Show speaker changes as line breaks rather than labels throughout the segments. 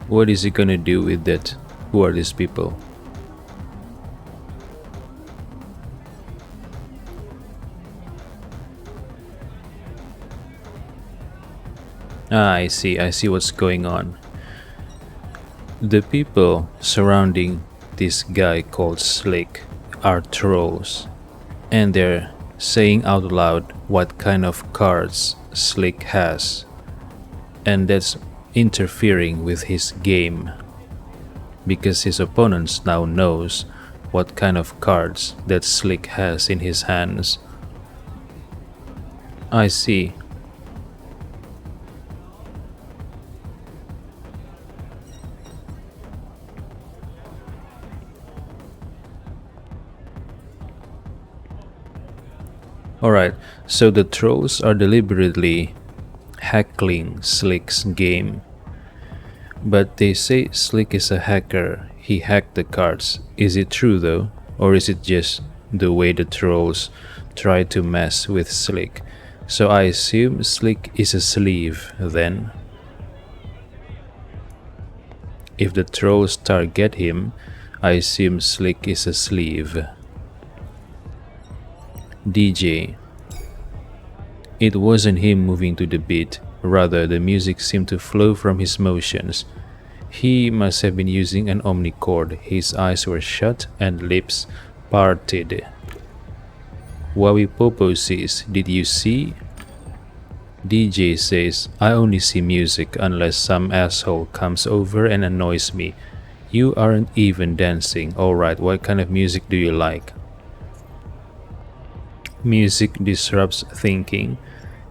What is he gonna do with that? Who are these people? Ah, I see what's going on. The people surrounding this guy called Slick are trolls, and they're saying out loud what kind of cards Slick has, and that's interfering with his game because his opponents now knows what kind of cards that Slick has in his hands. I see. Alright, so the trolls are deliberately heckling Slick's game. But they say Slick is a hacker. He hacked the cards. Is it true though? Or is it just the way the trolls try to mess with Slick? So I assume Slick is a sleeve then. If the trolls target him, I assume Slick is a sleeve. DJ. It wasn't him moving to the beat, rather the music seemed to flow from his motions. He must have been using an omnichord. His eyes were shut and lips parted. Wawi Popo says, "Did you see?" DJ says, "I only see music unless some asshole comes over and annoys me. You aren't even dancing. Alright, what kind of music do you like?" Music disrupts thinking,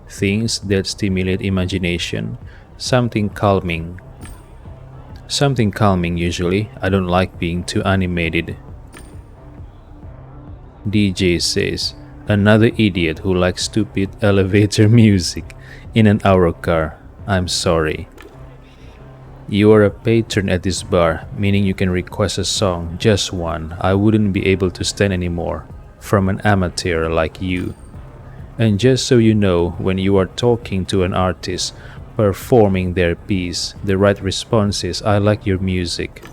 things that stimulate imagination, something calming. Something calming usually. I don't like being too animated. DJ says, "Another idiot who likes stupid elevator music in an Auro car. I'm sorry." You are a patron at this bar, meaning you can request a song, just one. I wouldn't be able to stand anymore from an amateur like you. And just so you know, when you are talking to an artist performing their piece, the right response is, "I like your music."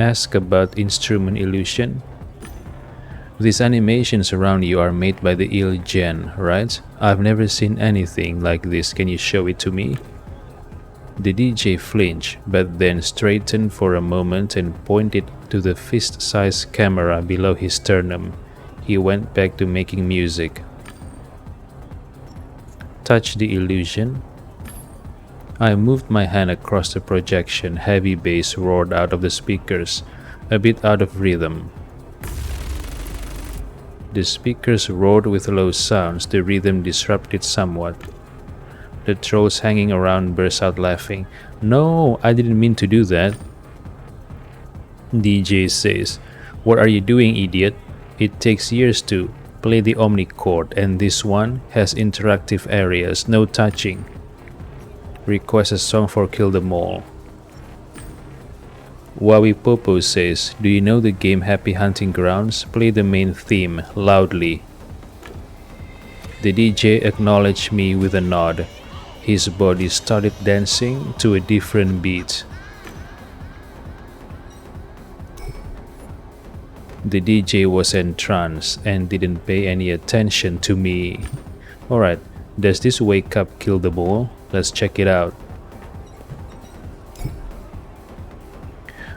Ask about instrument illusion. These animations around you are made by the ill gen, right? I've never seen anything like this. Can you show it to me? The DJ flinched, but then straightened for a moment and pointed to the fist-sized camera below his sternum. He went back to making music. Touch the illusion. I moved my hand across the projection. Heavy bass roared out of the speakers, a bit out of rhythm. The speakers roared with low sounds. The rhythm disrupted somewhat. The trolls hanging around burst out laughing. "No, I didn't mean to do that." DJ says, "What are you doing, idiot? It takes years to play the omnichord, and this one has interactive areas, no touching. Request a song for Kill Them All." Wawi Popo says, "Do you know the game Happy Hunting Grounds? Play the main theme loudly." The DJ acknowledged me with a nod. His body started dancing to a different beat. The DJ was entranced and didn't pay any attention to me. Alright, does this wake up Kill Them All? Let's check it out.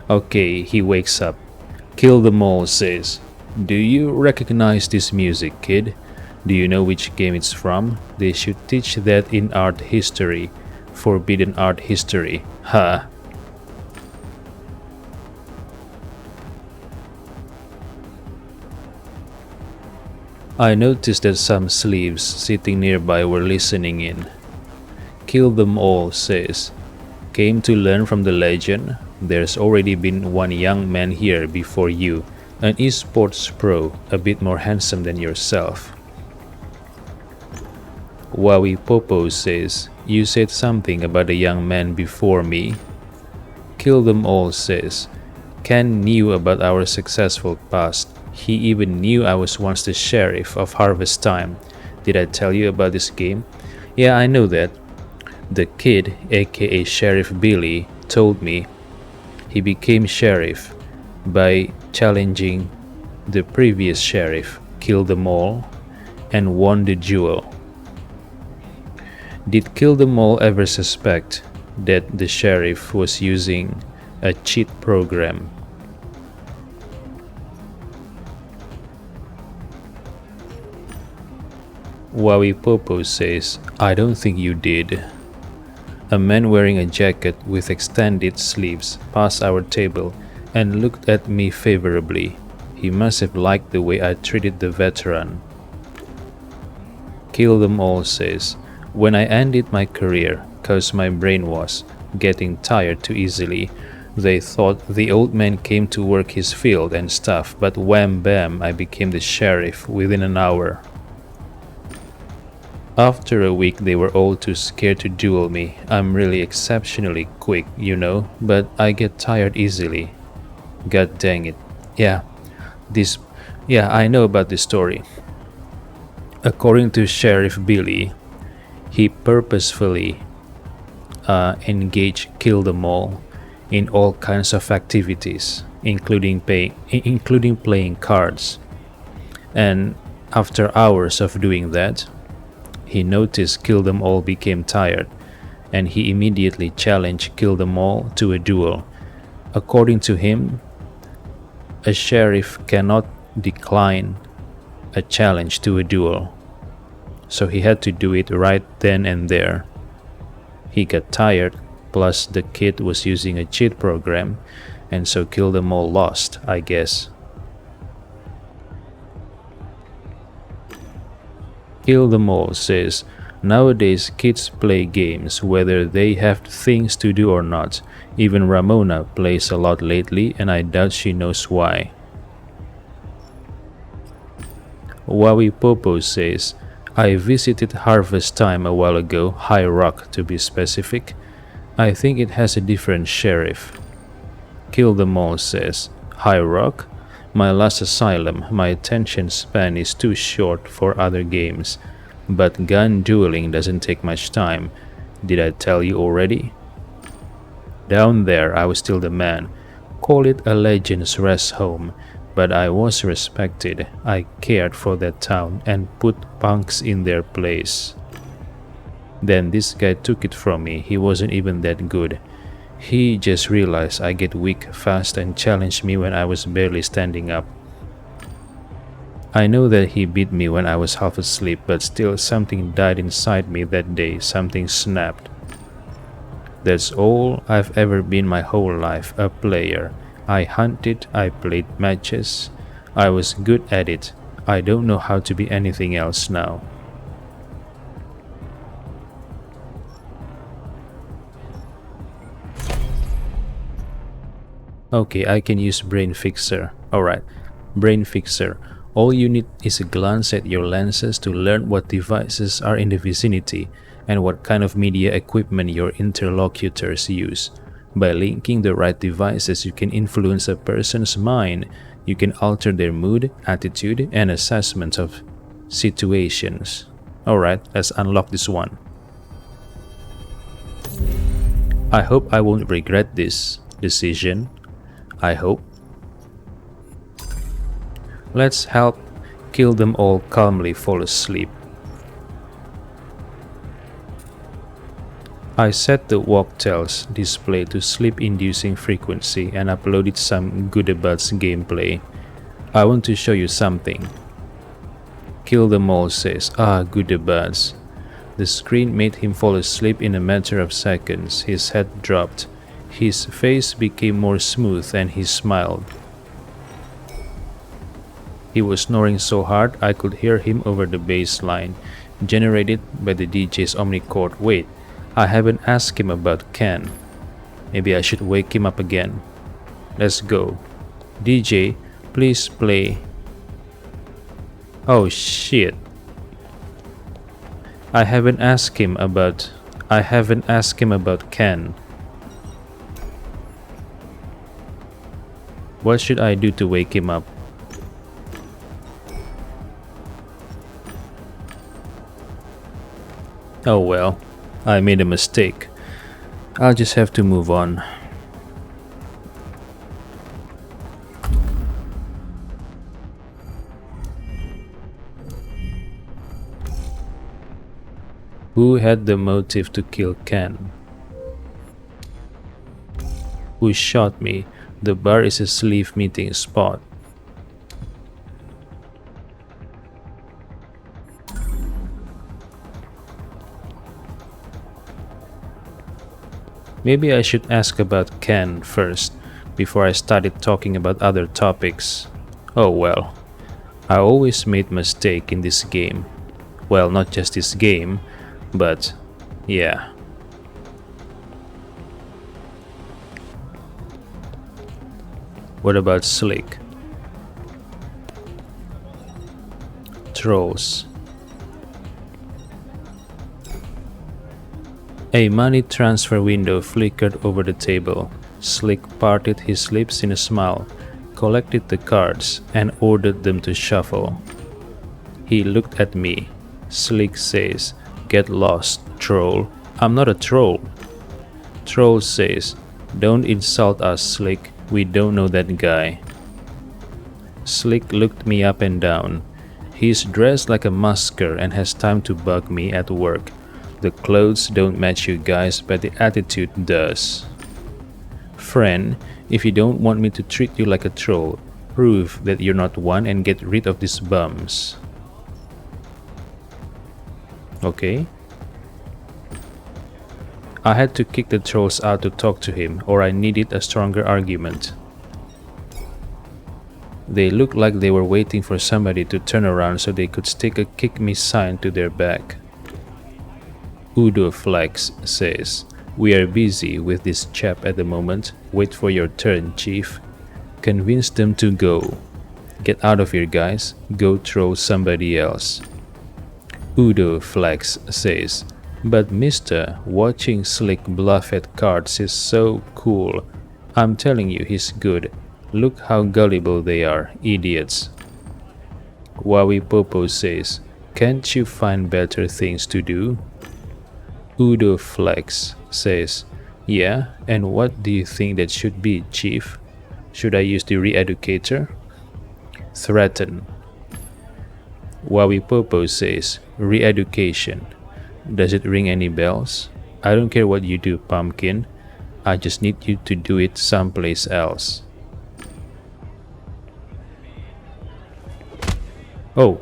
Okay, he wakes up. Kill Them All says, "Do you recognize this music, kid? Do you know which game it's from? They should teach that in art history. Forbidden art history. Ha." I noticed that some sleeves sitting nearby were listening in. Kill Them All says, "Came to learn from the legend? There's already been one young man here before you, an esports pro, a bit more handsome than yourself." Wawi Popo says, "You said something about a young man before me." Kill Them All says, "Ken knew about our successful past. He even knew I was once the sheriff of Harvest Time. Did I tell you about this game? Yeah, I know that. The kid, aka Sheriff Billy, told me he became sheriff by challenging the previous sheriff, killed them all, and won the duel. Did Kill Them All ever suspect that the sheriff was using a cheat program? Wawi Popo says, I don't think you did. A man wearing a jacket with extended sleeves passed our table and looked at me favorably. He must have liked the way I treated the veteran. Kill Them All says, when I ended my career, cause my brain was getting tired too easily, they thought the old man came to work his field and stuff, but wham bam, I became the sheriff within an hour. After a week, they were all too scared to duel me. I'm really exceptionally quick, you know, but I get tired easily. God dang it. Yeah, I know about this story. According to Sheriff Billy, he purposefully engaged Kill Them All in all kinds of activities, including playing cards. And after hours of doing that, he noticed Kill Them All became tired, and he immediately challenged Kill Them All to a duel. According to him, a sheriff cannot decline a challenge to a duel, so he had to do it right then and there. He got tired, plus the kid was using a cheat program, and so Kill Them All lost, I guess. Kill Them All says, nowadays kids play games whether they have things to do or not. Even Ramona plays a lot lately, and I doubt she knows why. Wawi Popo says, I visited Harvest Time a while ago, High Rock to be specific. I think it has a different sheriff. Kill Them All says, High Rock? My last asylum, my attention span is too short for other games, but gun dueling doesn't take much time. Did I tell you already? Down there I was still the man. Call it a Legends Rest home, but I was respected. I cared for that town and put punks in their place. Then this guy took it from me. He wasn't even that good. He just realized I get weak fast and challenged me when I was barely standing up. I know that he beat me when I was half asleep, but still something died inside me that day. Something snapped. That's all I've ever been my whole life, a player. I hunted, I played matches. I was good at it. I don't know how to be anything else now. Okay, I can use Brain Fixer. Alright, Brain Fixer. All you need is a glance at your lenses to learn what devices are in the vicinity and what kind of media equipment your interlocutors use. By linking the right devices, you can influence a person's mind. You can alter their mood, attitude, and assessment of situations. Alright, let's unlock this one. I hope I won't regret this decision. I hope. Let's help Kill Them All calmly fall asleep. I set the Walktel's display to sleep-inducing frequency and uploaded some Goodabouts gameplay. I want to show you something. Kill Them All says, Goodabouts. The screen made him fall asleep in a matter of seconds. His head dropped. His face became more smooth and he smiled. He was snoring so hard I could hear him over the bass line generated by the DJ's omnicord. Wait, I haven't asked him about Ken. Maybe I should wake him up again. Let's go. DJ, please play. Oh shit. I haven't asked him about Ken. What should I do to wake him up? Oh well, I made a mistake. I'll just have to move on. Who had the motive to kill Ken? Who shot me? The bar is a sleeve meeting spot. Maybe I should ask about Ken first, before I started talking about other topics. Oh well, I always made mistake in this game. Well, not just this game, but yeah. What about Slick? Trolls. A money transfer window flickered over the table. Slick parted his lips in a smile, collected the cards, and ordered them to shuffle. He looked at me. Slick says, "Get lost, troll." "I'm not a troll." Troll says, "Don't insult us, Slick. We don't know that guy." Slick looked me up and down. He's dressed like a masker and has time to bug me at work. The clothes don't match you guys, but the attitude does. Friend, if you don't want me to treat you like a troll, prove that you're not one and get rid of these bums. Okay? I had to kick the trolls out to talk to him, or I needed a stronger argument. They looked like they were waiting for somebody to turn around so they could stick a kick me sign to their back. Udo Flex says, "We are busy with this chap at the moment. Wait for your turn, Chief." Convince them to go. Get out of here, guys. Go troll somebody else. Udo Flex says, "But mister, watching Slick bluff at cards is so cool. I'm telling you, he's good. Look how gullible they are, idiots." Wawi Popo says, "Can't you find better things to do?" Udo Flex says, "Yeah, and what do you think that should be, Chief? Should I use the re-educator?" Threaten. Wawi Popo says, "Re-education. Does it ring any bells? I don't care what you do, Pumpkin. I just need you to do it someplace else." Oh,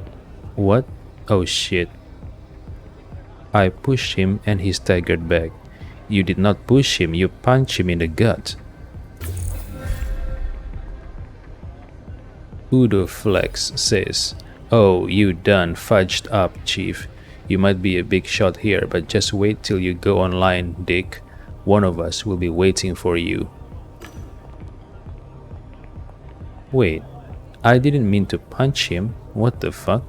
what? Oh shit. I pushed him and he staggered back. You did not push him, you punched him in the gut. Udo Flex says, "Oh, you done fudged up, Chief. You might be a big shot here, but just wait till you go online, Dick. One of us will be waiting for you." Wait, I didn't mean to punch him. What the fuck?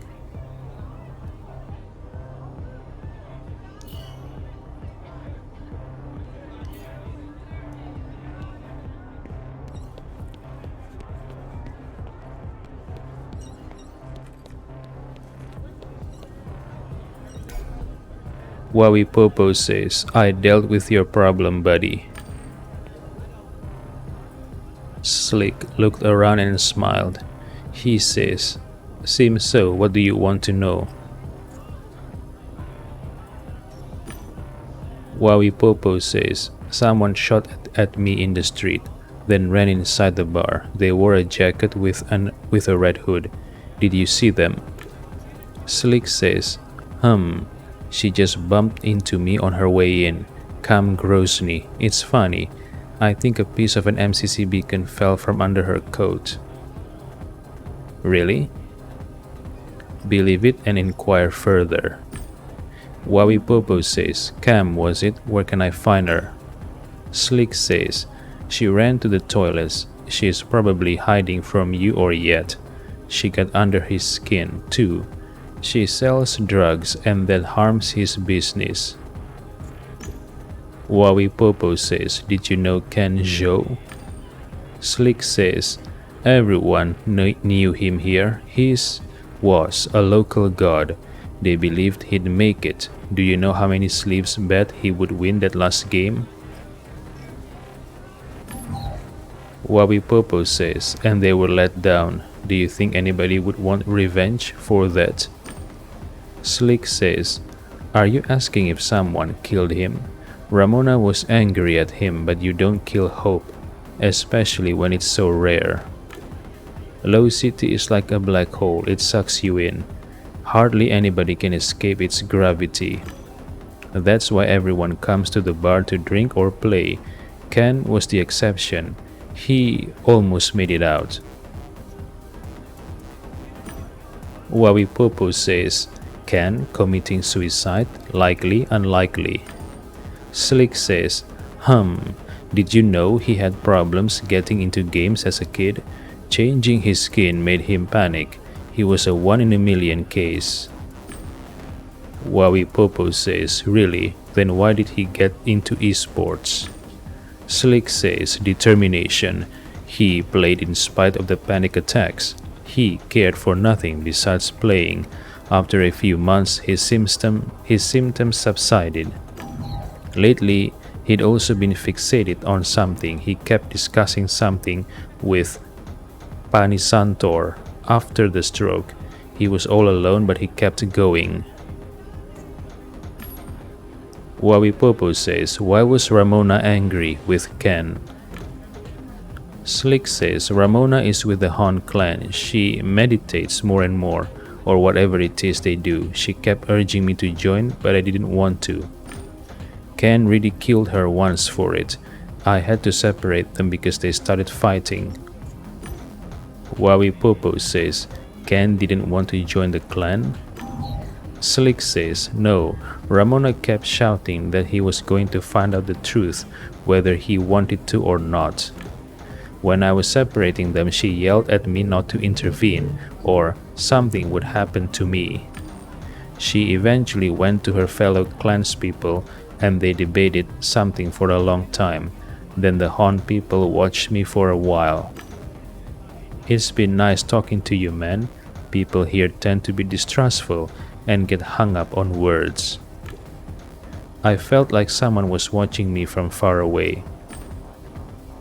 Wawi Popo says, "I dealt with your problem, buddy." Slick looked around and smiled. He says, "Seems so. What do you want to know?" Wawi Popo says, "Someone shot at me in the street, then ran inside the bar. They wore a jacket with a red hood. Did you see them?" Slick says, She just bumped into me on her way in. Cam Grosny. It's funny. I think a piece of an MCC beacon fell from under her coat." Really? Believe it and inquire further. Wawi Popo says, "Cam, was it? Where can I find her?" Slick says, "She ran to the toilets. She is probably hiding from you or yet. She got under his skin, too. She sells drugs and that harms his business." Wawi Popo says, "Did you know Ken Zhou?" Slick says, "Everyone knew him here. He was a local god. They believed he'd make it. do you know how many sleeves bet he would win that last game? Wabipopo says, and they were let down. Do you think anybody would want revenge for that? Slick says, are you asking if someone killed him? Ramona was angry at him, but you don't kill hope, especially when it's so rare. Low City is like a black hole, it sucks you in. Hardly anybody can escape its gravity. That's why everyone comes to the bar to drink or play. Ken was the exception. He almost made it out. Wawipopo says, Ken committing suicide? Likely, unlikely. Slick says, did you know he had problems getting into games as a kid? Changing his skin made him panic. He was a 1 in a million case. Wawipopo says, really? Then why did he get into esports? Slick says, determination. He played in spite of the panic attacks. He cared for nothing besides playing. After a few months, his symptoms subsided. Lately, he'd also been fixated on something. He kept discussing something with Panisantor. After the stroke, he was all alone, but he kept going. Wawipopo says, why was Ramona angry with Ken? Slick says, Ramona is with the Han clan. She meditates more and more, or whatever it is they do. She kept urging me to join, but I didn't want to. Ken ridiculed her once for it. I had to separate them because they started fighting. Wawipopo says, Ken didn't want to join the clan? Slick says, no, Ramona kept shouting that he was going to find out the truth, whether he wanted to or not. When I was separating them, she yelled at me not to intervene, or something would happen to me. She eventually went to her fellow clanspeople, and they debated something for a long time. Then the Han people watched me for a while. It's been nice talking to you, man. People here tend to be distrustful and get hung up on words. I felt like someone was watching me from far away.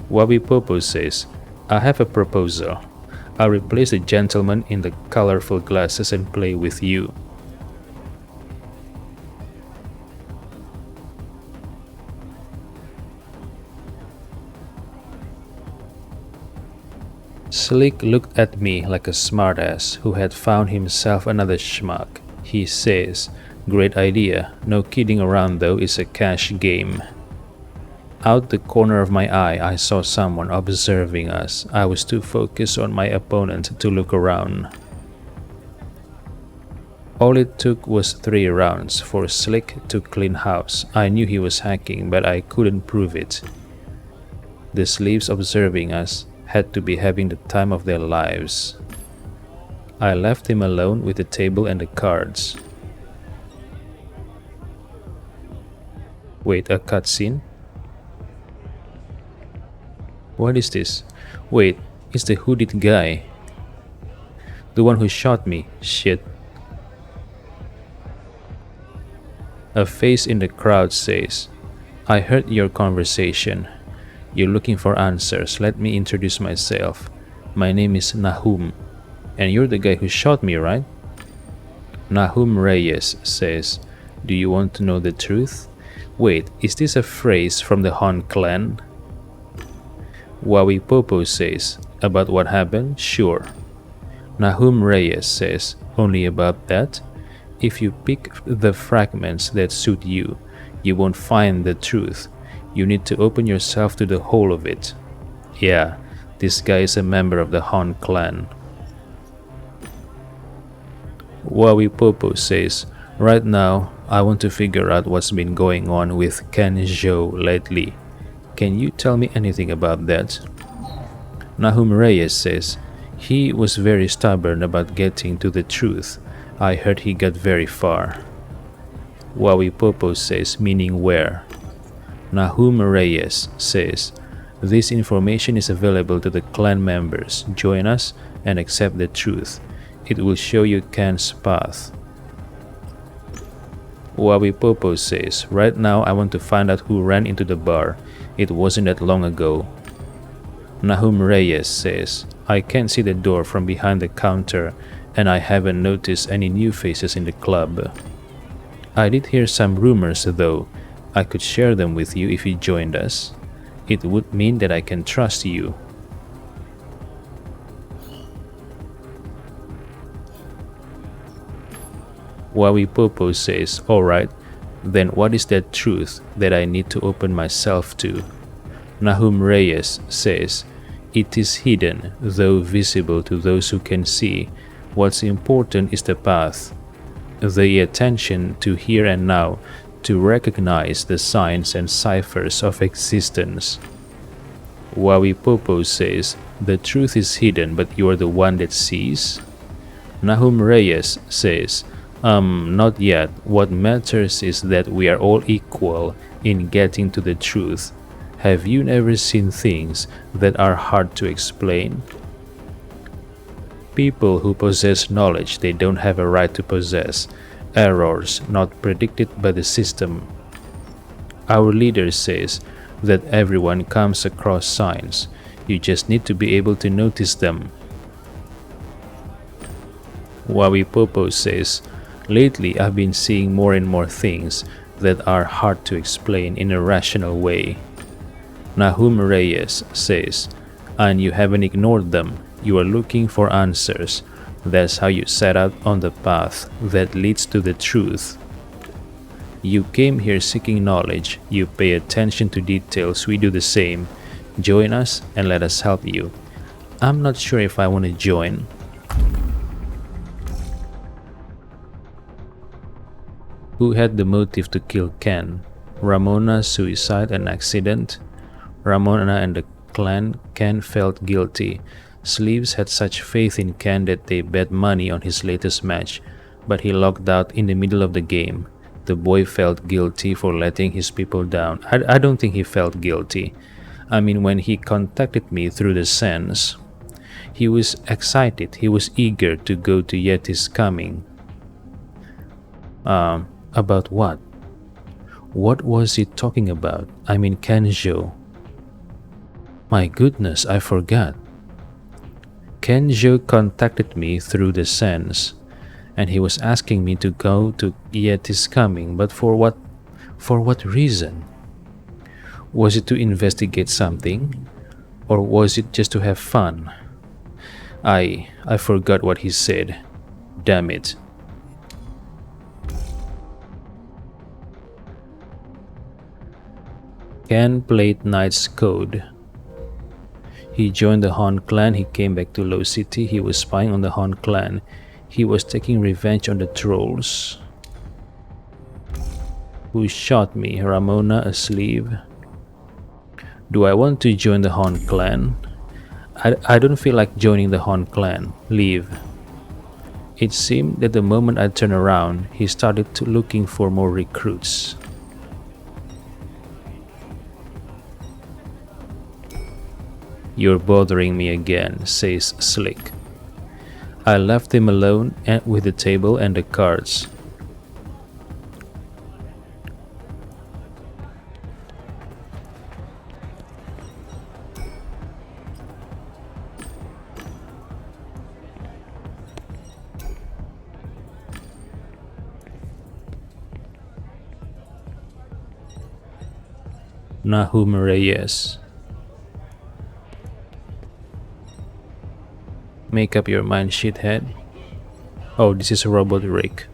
Wabipopo says, I have a proposal. I'll replace the gentleman in the colorful glasses and play with you. Slick looked at me like a smartass who had found himself another schmuck. He says, great idea, no kidding around though, it's a cash game. Out the corner of my eye, I saw someone observing us. I was too focused on my opponent to look around. All it took was 3 rounds for Slick to clean house. I knew he was hacking, but I couldn't prove it. The slaves observing us had to be having the time of their lives. I left him alone with the table and the cards. Wait, a cutscene? What is this? Wait, it's the hooded guy. The one who shot me. Shit. A face in the crowd says, I heard your conversation. You're looking for answers. Let me introduce myself. My name is Nahum. And you're the guy who shot me, right? Nahum Reyes says, do you want to know the truth? Wait, is this a phrase from the Han clan? Wawipopo says, about what happened? Sure. Nahum Reyes says, only about that? If you pick the fragments that suit you, you won't find the truth. You need to open yourself to the whole of it. Yeah, this guy is a member of the Han clan. Wawipopo says, right now, I want to figure out what's been going on with Ken Zhou lately. Can you tell me anything about that? Nahum Reyes says, he was very stubborn about getting to the truth. I heard he got very far. Wawipopo says, meaning where? Nahum Reyes says, this information is available to the clan members. Join us and accept the truth. It will show you Ken's path. Wawipopo says, right now I want to find out who ran into the bar. It wasn't that long ago. Nahum Reyes says, I can't see the door from behind the counter and I haven't noticed any new faces in the club. I did hear some rumors though. I could share them with you if you joined us. It would mean that I can trust you. Wawipopo says, alright, then what is that truth that I need to open myself to? Nahum Reyes says, it is hidden, though visible to those who can see. What's important is the path, the attention to here and now, to recognize the signs and ciphers of existence. Wawipopo says, the truth is hidden, but you are the one that sees? Nahum Reyes says, not yet. What matters is that we are all equal in getting to the truth. Have you never seen things that are hard to explain? People who possess knowledge they don't have a right to possess, errors not predicted by the system. Our leader says that everyone comes across signs. You just need to be able to notice them. Wawipopo says, lately I've been seeing more and more things that are hard to explain in a rational way. Nahum Reyes says, and you haven't ignored them. You are looking for answers. That's how you set out on the path that leads to the truth. You came here seeking knowledge. You pay attention to details. We do the same. Join us and let us help you. I'm not sure if I want to join. Who had the motive to kill Ken? Ramona, suicide and accident? Ramona and the clan. Ken felt guilty. Sleeves had such faith in Ken that they bet money on his latest match, but he locked out in the middle of the game. The boy felt guilty for letting his people down. I don't think he felt guilty. I mean, when he contacted me through the Sands, he was excited. He was eager to go to Yeti's coming. About what? What was he talking about? I mean, Kenjo. My goodness, I forgot. Kenjo contacted me through the Sands, and he was asking me to go to Yeti's coming, but for what? For what reason? Was it to investigate something, or was it just to have fun? I forgot what he said. Damn it. Ken played Knight's Code. He joined the Han clan. He came back to Low City. He was spying on the Han clan. He was taking revenge on the trolls. Who shot me? Ramona, a slave. Do I want to join the Han clan? I don't feel like joining the Han clan. Leave. It seemed that the moment I turned around, he started to looking for more recruits. You're bothering me again, says Slick. I left him alone with the table and the cards. Nahum Reyes. Make up your mind, shithead. Oh, this is a robot Rick.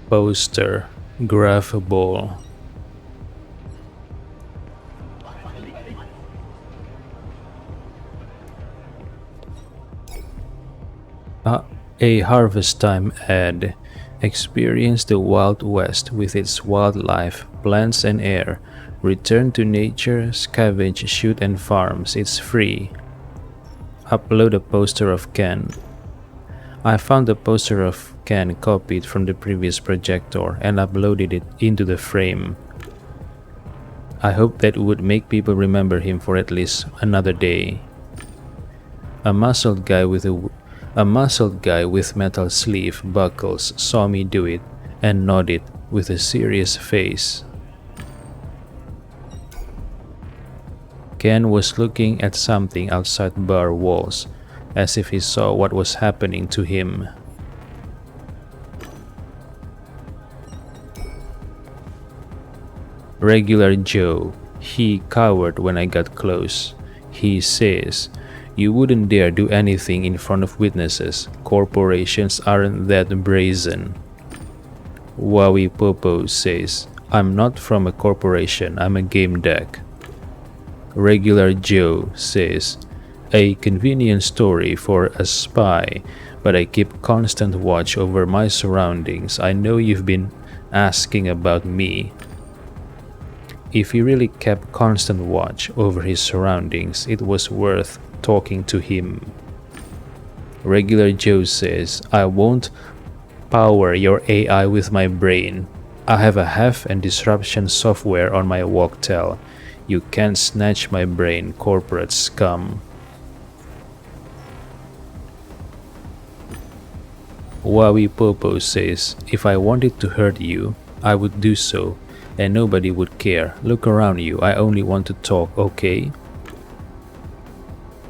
Poster, graph ball. A harvest time ad. Experience the Wild West with its wildlife, plants and air. Return to nature, scavenge, shoot and farms. It's free. Upload a poster of Ken. I found the poster of Ken copied from the previous projector and uploaded it into the frame. I hope that would make people remember him for at least another day. A muscled guy with metal sleeve buckles saw me do it and nodded with a serious face. Ken was looking at something outside bar walls, as if he saw what was happening to him. Regular Joe. He cowered when I got close. He says, "You wouldn't dare do anything in front of witnesses. Corporations aren't that brazen." Wowie Popo says, "I'm not from a corporation, I'm a Gamedec." Regular Joe says, "A convenient story for a spy, but I keep constant watch over my surroundings. I know you've been asking about me." If he really kept constant watch over his surroundings, it was worth talking to him. Regular Joe says, "I won't power your AI with my brain. I have a hack and disruption software on my walktel. You can't snatch my brain, corporate scum." Wowie Popo says, "If I wanted to hurt you, I would do so, and nobody would care. Look around you, I only want to talk, okay?"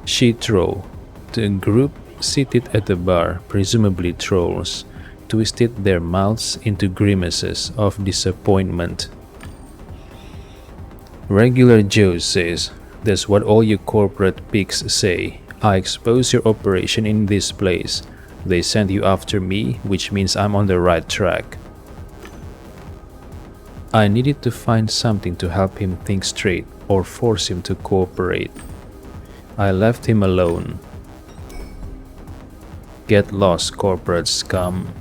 Shitro. The group seated at the bar, presumably trolls, twisted their mouths into grimaces of disappointment. Regular Joe says, "That's what all you corporate pigs say. I expose your operation in this place. They sent you after me, which means I'm on the right track." I needed to find something to help him think straight or force him to cooperate. I left him alone. Get lost, corporate scum.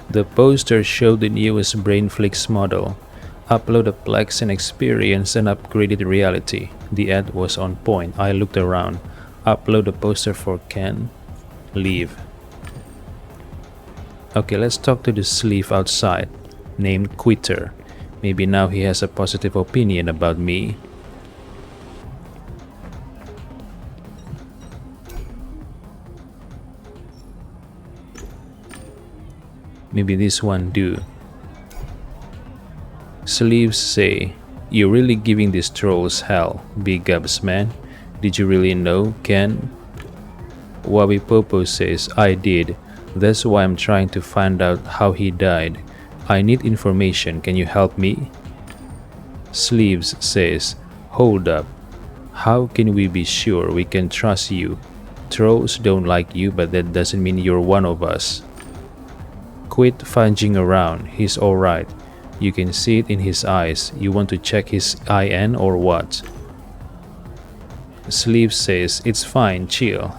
The poster showed the newest BrainFlix model. Upload a Plex and experience an upgraded reality. The ad was on point. I looked around. Upload a poster for Ken. Leave. Okay, let's talk to the sleeve outside, named Quitter. Maybe now he has a positive opinion about me. Maybe this one do. Sleeves say, "You're really giving these trolls hell. Big ups, man. Did you really know, Ken?" Wowie Popo says, "I did. That's why I'm trying to find out how he died. I need information. Can you help me?" Sleeves says, "Hold up. How can we be sure we can trust you? Trolls don't like you, but that doesn't mean you're one of us. Quit fudging around. He's alright. You can see it in his eyes. You want to check his IN or what?" Sleeve says, "It's fine, chill.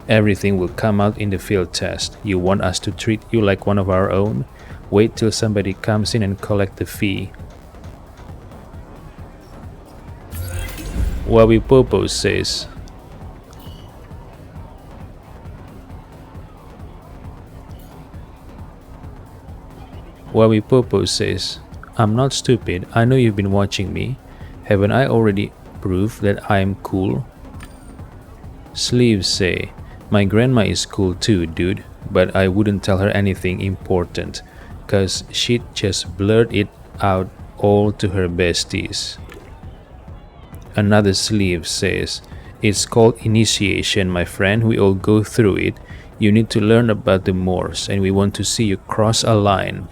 Everything will come out in the field test. You want us to treat you like one of our own? Wait till somebody comes in and collect the fee." Wowie Popo says, "I'm not stupid. I know you've been watching me. Haven't I already proved that I'm cool?" Sleeves say, "My grandma is cool too, dude, but I wouldn't tell her anything important, cause she'd just blurt it out all to her besties." Another sleeve says, "It's called initiation, my friend. We all go through it. You need to learn about the Moors, and we want to see you cross a line."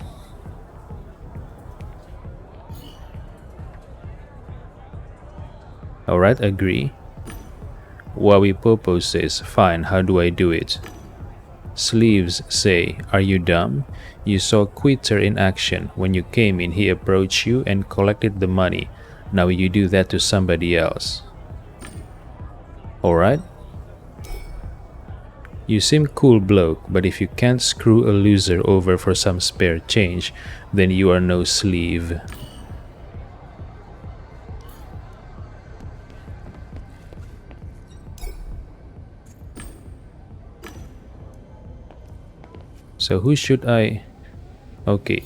Alright, agree. Wowie Popo says, "Fine, how do I do it?" Sleeves say, "Are you dumb? You saw Quitter in action. When you came in, he approached you and collected the money. Now you do that to somebody else." Alright? You seem cool bloke, but if you can't screw a loser over for some spare change, then you are no sleeve. So who should I... Okay.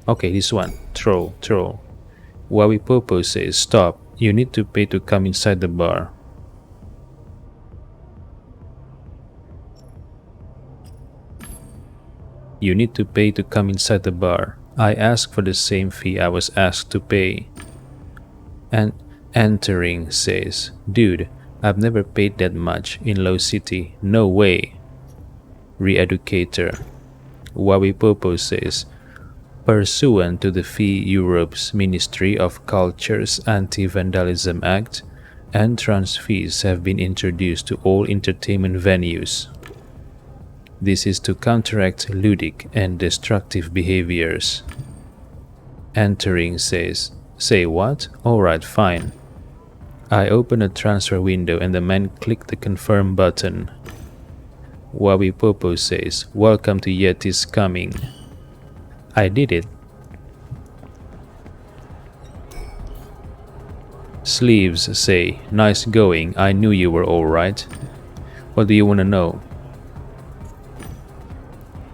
Okay, this one. Troll. Wawipopo says, "Stop. You need to pay to come inside the bar." You need to pay to come inside the bar. I asked for the same fee I was asked to pay. And Entering says, "Dude, I've never paid that much in Low City. No way." Re-educator. Wawipopo says, "Pursuant to the Fee Europe's Ministry of Culture's Anti-Vandalism Act, entrance fees have been introduced to all entertainment venues. This is to counteract ludic and destructive behaviors." Entering says, "Say what? Alright, fine." I open a transfer window and the man clicked the confirm button. Wawipopo says, "Welcome to Yeti's Coming." I did it. Sleeves say, "Nice going. I knew you were alright. What do you want to know?"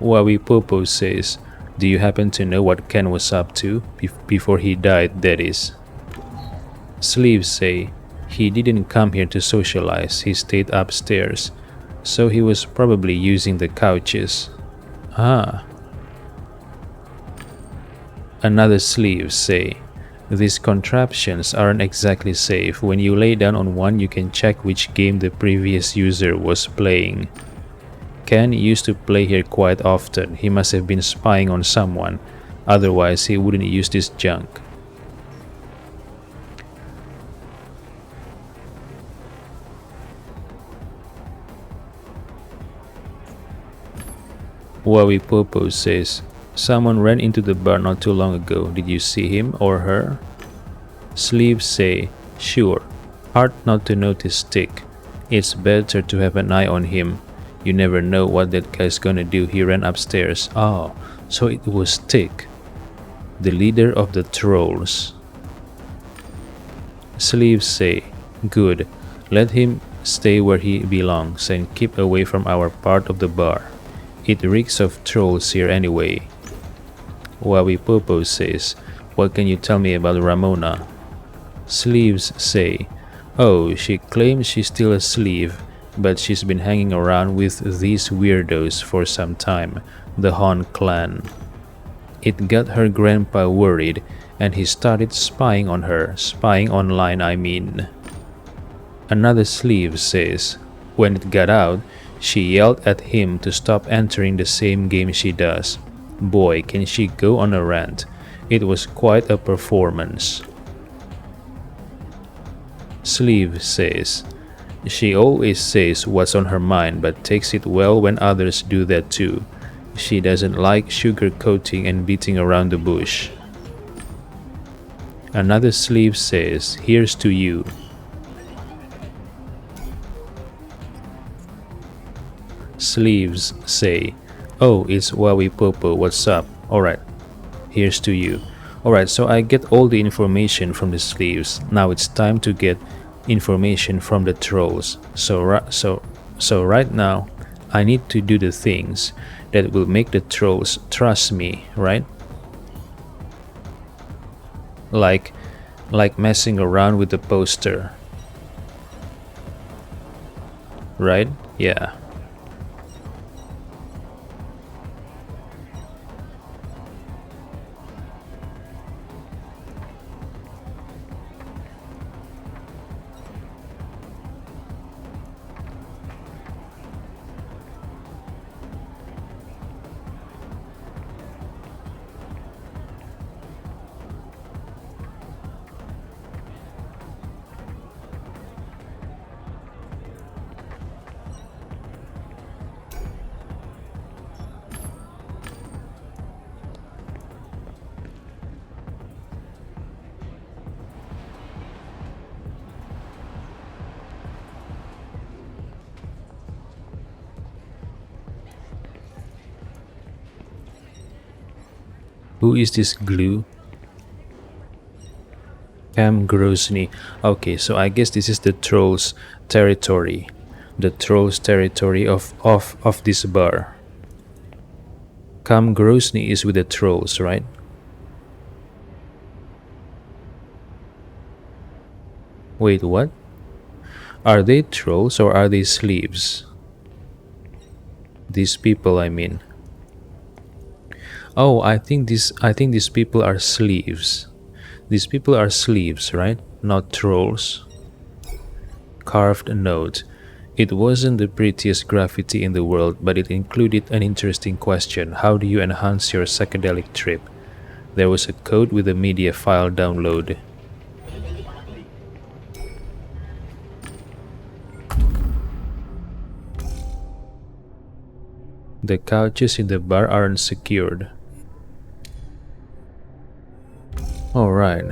Wawipopo says, "Do you happen to know what Ken was up to? Before he died, that is." Sleeves say, "He didn't come here to socialize. He stayed upstairs. So he was probably using the couches." Ah. Another sleeve say, "These contraptions aren't exactly safe. When you lay down on one, you can check which game the previous user was playing. Ken used to play here quite often. He must have been spying on someone. Otherwise, he wouldn't use this junk." Wawipopo says, "Someone ran into the bar not too long ago. Did you see him or her?" Sleeves say, "Sure. Hard not to notice Stick. It's better to have an eye on him. You never know what that guy's gonna do." He ran upstairs. Oh, so it was Stick, the leader of the trolls. Sleeves say, "Good. Let him stay where he belongs and keep away from our part of the bar. It reeks of trolls here anyway." Wawipopo says, "What can you tell me about Ramona?" Sleeves say, "Oh, she claims she's still a sleeve, but she's been hanging around with these weirdos for some time, the Han clan. It got her grandpa worried, and he started spying on her. Spying online, I mean." Another sleeve says, "When it got out, she yelled at him to stop entering the same game she does. Boy, can she go on a rant. It was quite a performance." Sleeve says, "She always says what's on her mind, but takes it well when others do that too. She doesn't like sugarcoating and beating around the bush." Another sleeve says, "Here's to you." Sleeves say, "Oh, it's Wawipopo. What's up? Alright, here's to you." Alright, so I get all the information from the sleeves. Now it's time to get information from the trolls. So right now, I need to do the things that will make the trolls trust me, right? Like messing around with the poster. Right? Yeah. Who is this glue? Cam Grosny. Okay, so I guess this is the trolls territory. The trolls territory of this bar. Cam Grosny is with the trolls, right? Wait, what? Are they trolls or are they sleeves? These people, I mean. Oh, I think these people are sleeves. These people are sleeves, right? Not trolls. Carved note. It wasn't the prettiest graffiti in the world, but it included an interesting question. How do you enhance your psychedelic trip? There was a code with a media file download. The couches in the bar aren't secured. Alright.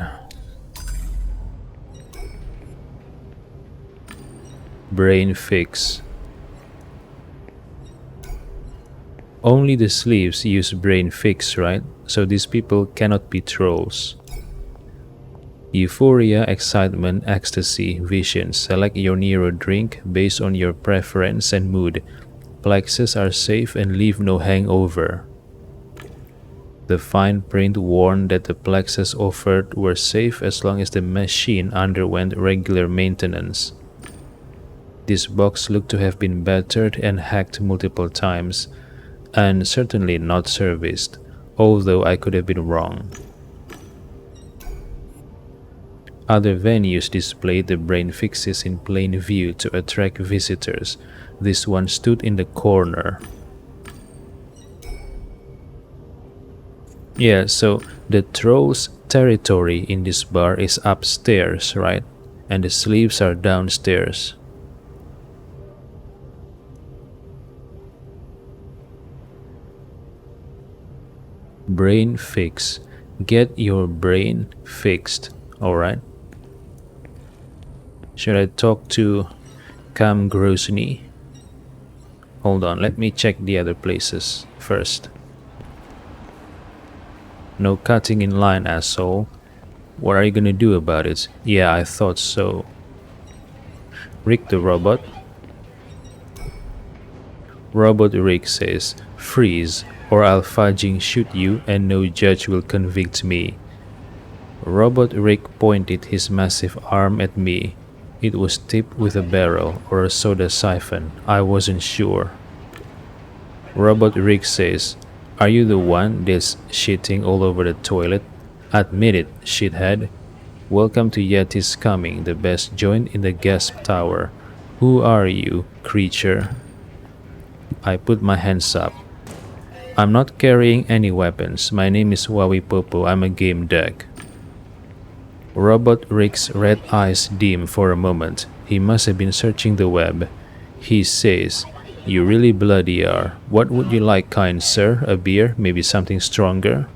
Brain fix. Only the sleeves use brain fix, right? So these people cannot be trolls. Euphoria, excitement, ecstasy, vision. Select your Nero drink based on your preference and mood. Plexes are safe and leave no hangover. The fine print warned that the plexes offered were safe as long as the machine underwent regular maintenance. This box looked to have been battered and hacked multiple times, and certainly not serviced, although I could have been wrong. Other venues displayed the brain fixes in plain view to attract visitors. This one stood in the corner. Yeah, so the trolls' territory in this bar is upstairs, right? And the sleeves are downstairs. Brain fix. Get your brain fixed, alright? Should I talk to Cam Grosny? Hold on, let me check the other places first. No cutting in line, asshole. What are you gonna do about it? Yeah, I thought so. Rick the robot. Robot Rick says, freeze, or I'll fudging shoot you and no judge will convict me. Robot Rick pointed his massive arm at me. It was tipped with a barrel or a soda siphon. I wasn't sure. Robot Rick says, are you the one that's shitting all over the toilet? Admit it, shithead. Welcome to Yeti's Coming, the best joint in the Gasp Tower. Who are you, creature? I put my hands up. I'm not carrying any weapons. My name is Wawi Popo. I'm a Gamedec. Robot Rick's red eyes dim for a moment. He must have been searching the web. He says, you really bloody are. What would you like, kind sir? A beer? Maybe something stronger?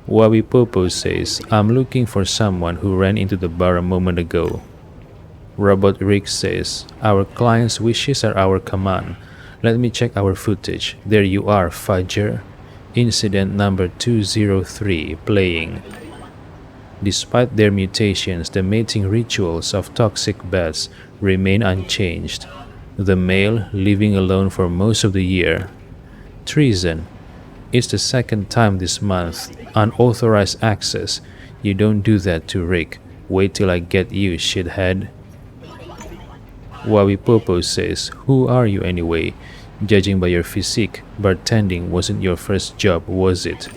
Wawi Popo says, I'm looking for someone who ran into the bar a moment ago. Robot Rick says, our client's wishes are our command. Let me check our footage. There you are, fudger. Incident number 203 playing. Despite their mutations, the mating rituals of toxic bats remain unchanged. The male living alone for most of the year. Treason. It's the second time this month. Unauthorized access. You don't do that to Rick. Wait till I get you, shithead. Wawi Popo says, who are you anyway? Judging by your physique, bartending wasn't your first job, was it?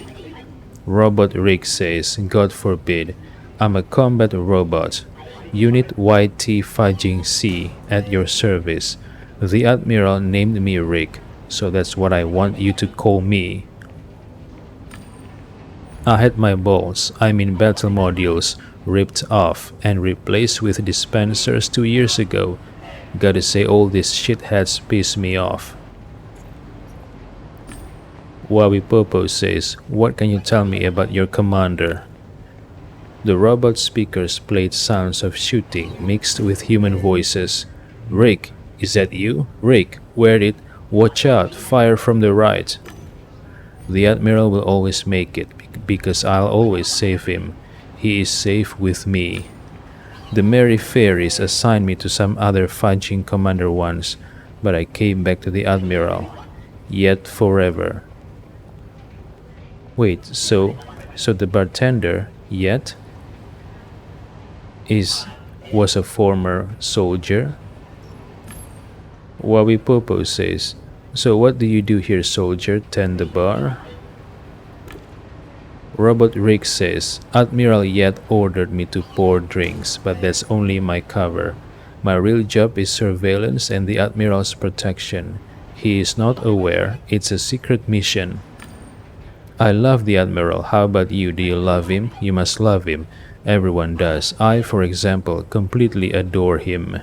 Robot Rick says, God forbid. I'm a combat robot. Unit YT Fudging C at your service. The Admiral named me Rick, so that's what I want you to call me. I had my balls, I mean battle modules, ripped off and replaced with dispensers 2 years ago. Gotta say all these shitheads piss me off. Wawi Popo says, what can you tell me about your commander? The robot speakers played sounds of shooting mixed with human voices. Rick, is that you? Rick, where did? Watch out, fire from the right. The Admiral will always make it because I'll always save him. He is safe with me. The Merry Fairies assigned me to some other fudging commander once, but I came back to the Admiral. Yet forever. Wait, so the bartender, Yet, was a former soldier? Wawipopo says, so what do you do here, soldier? Tend the bar? Robot Rick says, Admiral Yet ordered me to pour drinks, but that's only my cover. My real job is surveillance and the Admiral's protection. He is not aware. It's a secret mission. I love the Admiral. How about you? Do you love him? You must love him. Everyone does. I, for example, completely adore him.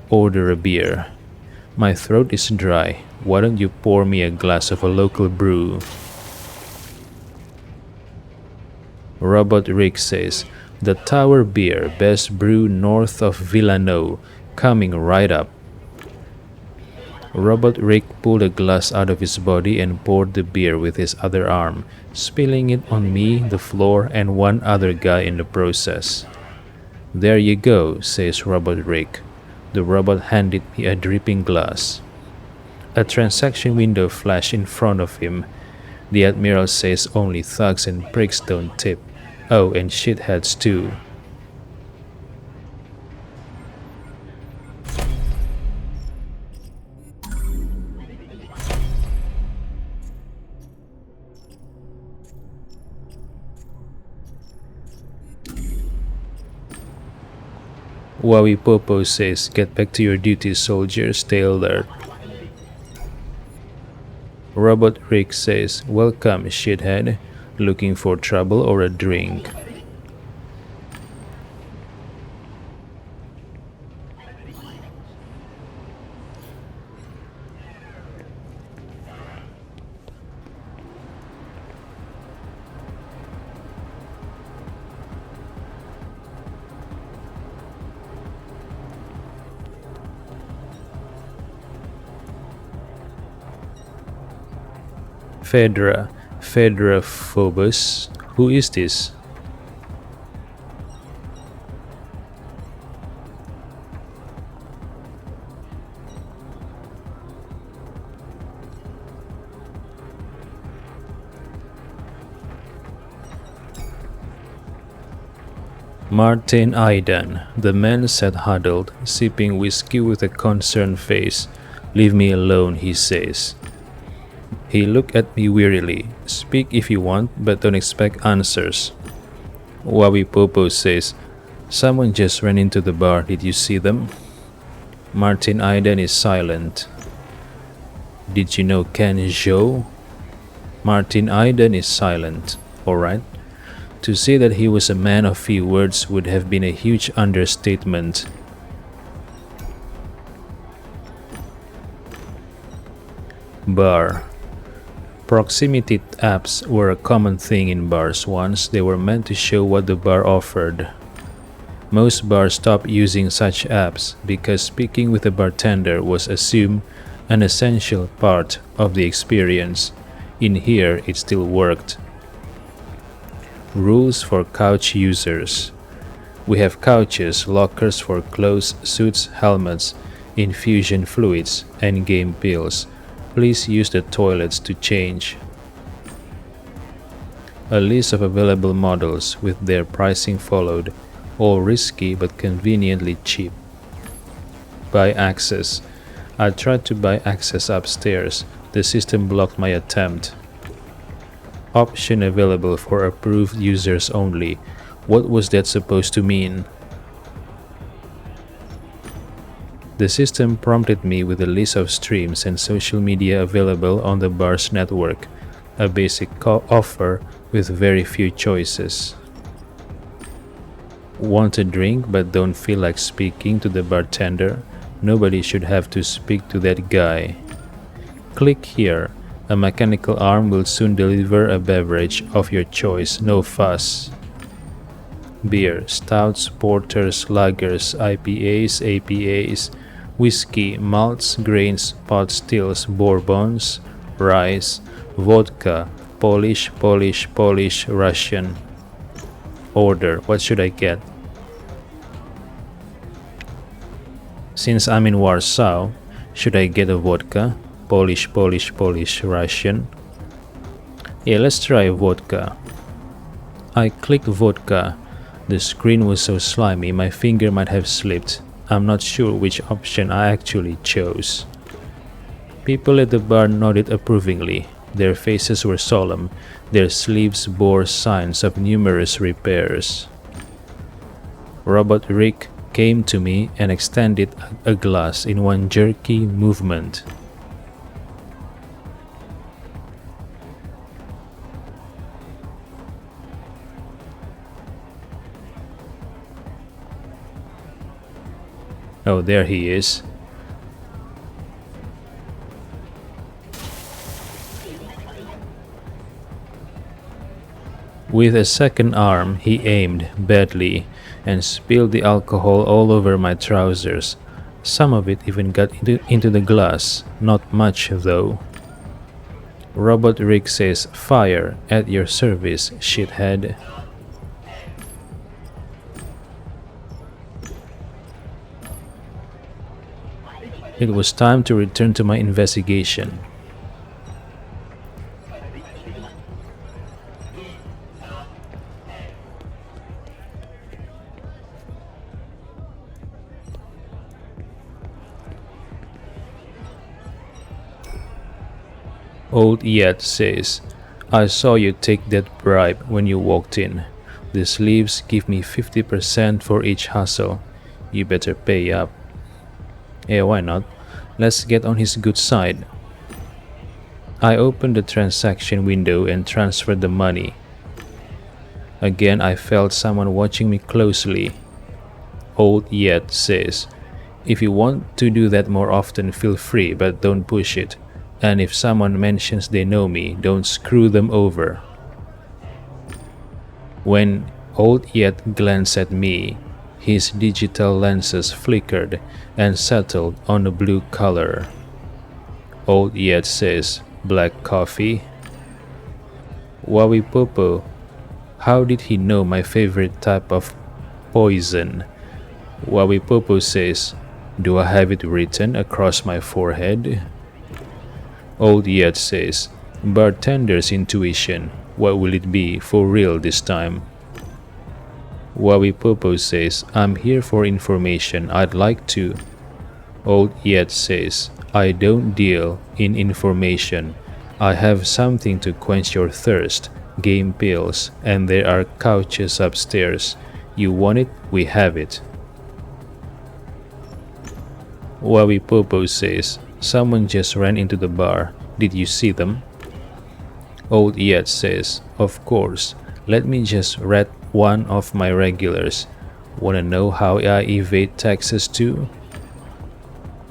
Order a beer. My throat is dry. Why don't you pour me a glass of a local brew? Robot Rick says, the Tower Beer, best brew north of Villano, coming right up. Robot Rick pulled a glass out of his body and poured the beer with his other arm, spilling it on me, the floor, and one other guy in the process. There you go, says Robot Rick. The robot handed me a dripping glass. A transaction window flashed in front of him. The Admiral says only thugs and pricks don't tip. Oh, and shitheads too. Wawipopo says, get back to your duties, soldiers, stay alert. Robot Rick says, welcome, shithead. Looking for trouble or a drink? Fedra Phobos. Who is this? Martin Aidan. The man sat huddled, sipping whiskey with a concerned face. Leave me alone, he says. He looked at me wearily. Speak if you want, but don't expect answers. Wawipopo says, someone just ran into the bar. Did you see them? Martin Aidan is silent. Did you know Ken Zhou? Martin Aidan is silent. Alright. To say that he was a man of few words would have been a huge understatement. Bar. Proximity apps were a common thing in bars once. They were meant to show what the bar offered. Most bars stopped using such apps because speaking with a bartender was assumed an essential part of the experience. In here, it still worked. Rules for couch users. We have couches, lockers for clothes, suits, helmets, infusion fluids, and game pills. Please use the toilets to change. A list of available models with their pricing followed, all risky but conveniently cheap. Buy access. I tried to buy access upstairs. The system blocked my attempt. Option available for approved users only. What was that supposed to mean? The system prompted me with a list of streams and social media available on the bar's network, a basic offer with very few choices. Want a drink but don't feel like speaking to the bartender? Nobody should have to speak to that guy. Click here. A mechanical arm will soon deliver a beverage of your choice, no fuss. Beer, stouts, porters, lagers, IPAs, APAs, whiskey, malts, grains, pot stills, bourbons, rice, vodka, Polish, Polish, Polish, Russian. Order. What should I get? Since I'm in Warsaw, should I get a vodka? Polish, Polish, Polish, Russian. Yeah, let's try vodka. I clicked vodka. The screen was so slimy my finger might have slipped. I'm not sure which option I actually chose. People at the bar nodded approvingly. Their faces were solemn. Their sleeves bore signs of numerous repairs. Robot Rick came to me and extended a glass in one jerky movement. Oh, there he is. With a second arm, he aimed badly and spilled the alcohol all over my trousers. Some of it even got into the glass, not much though. Robot Rick says, "Fire at your service, shithead." It was time to return to my investigation. Old Yet says, "I saw you take that bribe when you walked in. The sleeves give me 50% for each hustle. You better pay up." Yeah, why not? Let's get on his good side. I opened the transaction window and transferred the money. Again, I felt someone watching me closely. Old Yet says, "If you want to do that more often, feel free, but don't push it. And if someone mentions they know me, don't screw them over." When Old Yet glanced at me, his digital lenses flickered and settled on a blue color. Old Yet says, "Black coffee?" Wawi Popo, how did he know my favorite type of poison? Wawi Popo says, "Do I have it written across my forehead?" Old Yet says, "Bartender's intuition. What will it be for real this time?" Wawi Popo says, "I'm here for information. I'd like to." Old Yet says, "I don't deal in information. I have something to quench your thirst, game pills, and there are couches upstairs. You want it? We have it." Wawi Popo says, "Someone just ran into the bar. Did you see them?" Old Yet says, "Of course. Let me just rat one of my regulars. Wanna know how I evade taxes too?"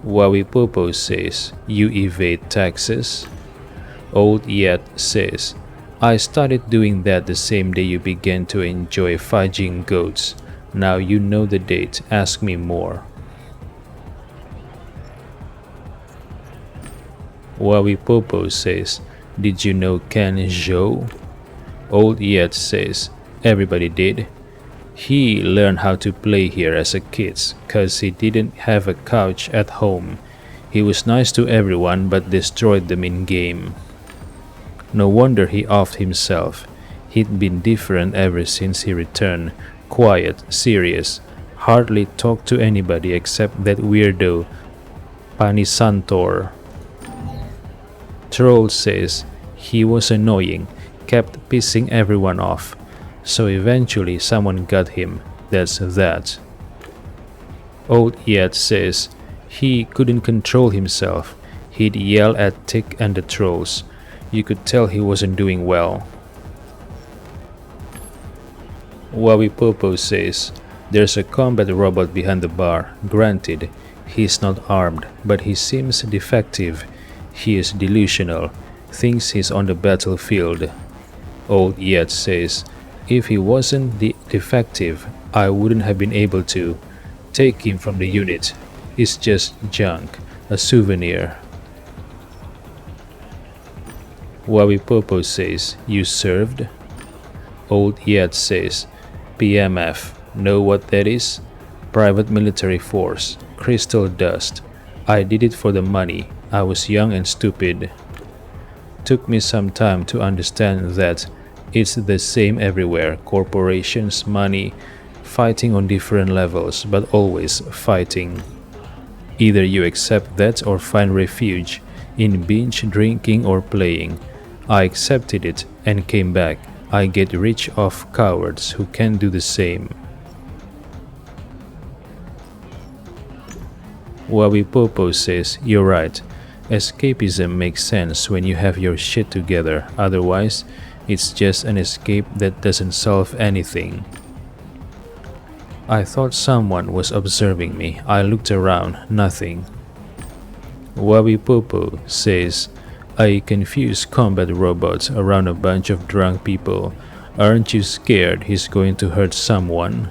Wawi Popo says, "You evade taxes?" Old Yet says, "I started doing that the same day you began to enjoy fudging goats. Now you know the date. Ask me more." Wawi Popo says, "Did you know Ken Zhou?" Old Yet says, "Everybody did. He learned how to play here as a kid cause he didn't have a couch at home. He was nice to everyone but destroyed them in game. No wonder he offed himself. He'd been different ever since he returned. Quiet, serious, hardly talked to anybody except that weirdo Panisantor." Troll says, "He was annoying, kept pissing everyone off. So eventually someone got him. That's that." Old Yet says, "He couldn't control himself. He'd yell at Tick and the trolls. You could tell he wasn't doing well." Wawi Popo says, "There's a combat robot behind the bar. Granted, he's not armed, but he seems defective. He is delusional, thinks he's on the battlefield." Old Yet says, "If he wasn't defective, I wouldn't have been able to take him from the unit. It's just junk, a souvenir." Wawipopo says, you served? Old Yet says, PMF, know what that is? Private Military Force, crystal dust. I did it for the money. I was young and stupid. Took me some time to understand that it's the same everywhere. Corporations, money, fighting on different levels, but always fighting. Either you accept that or find refuge in binge drinking or playing. I accepted it and came back. I get rich off cowards who can do the same. Wawipopo says, you're right. Escapism makes sense when you have your shit together. Otherwise, it's just an escape that doesn't solve anything. I thought someone was observing me. I looked around. Nothing. Wawipopo says, I confuse combat robots around a bunch of drunk people. Aren't you scared he's going to hurt someone?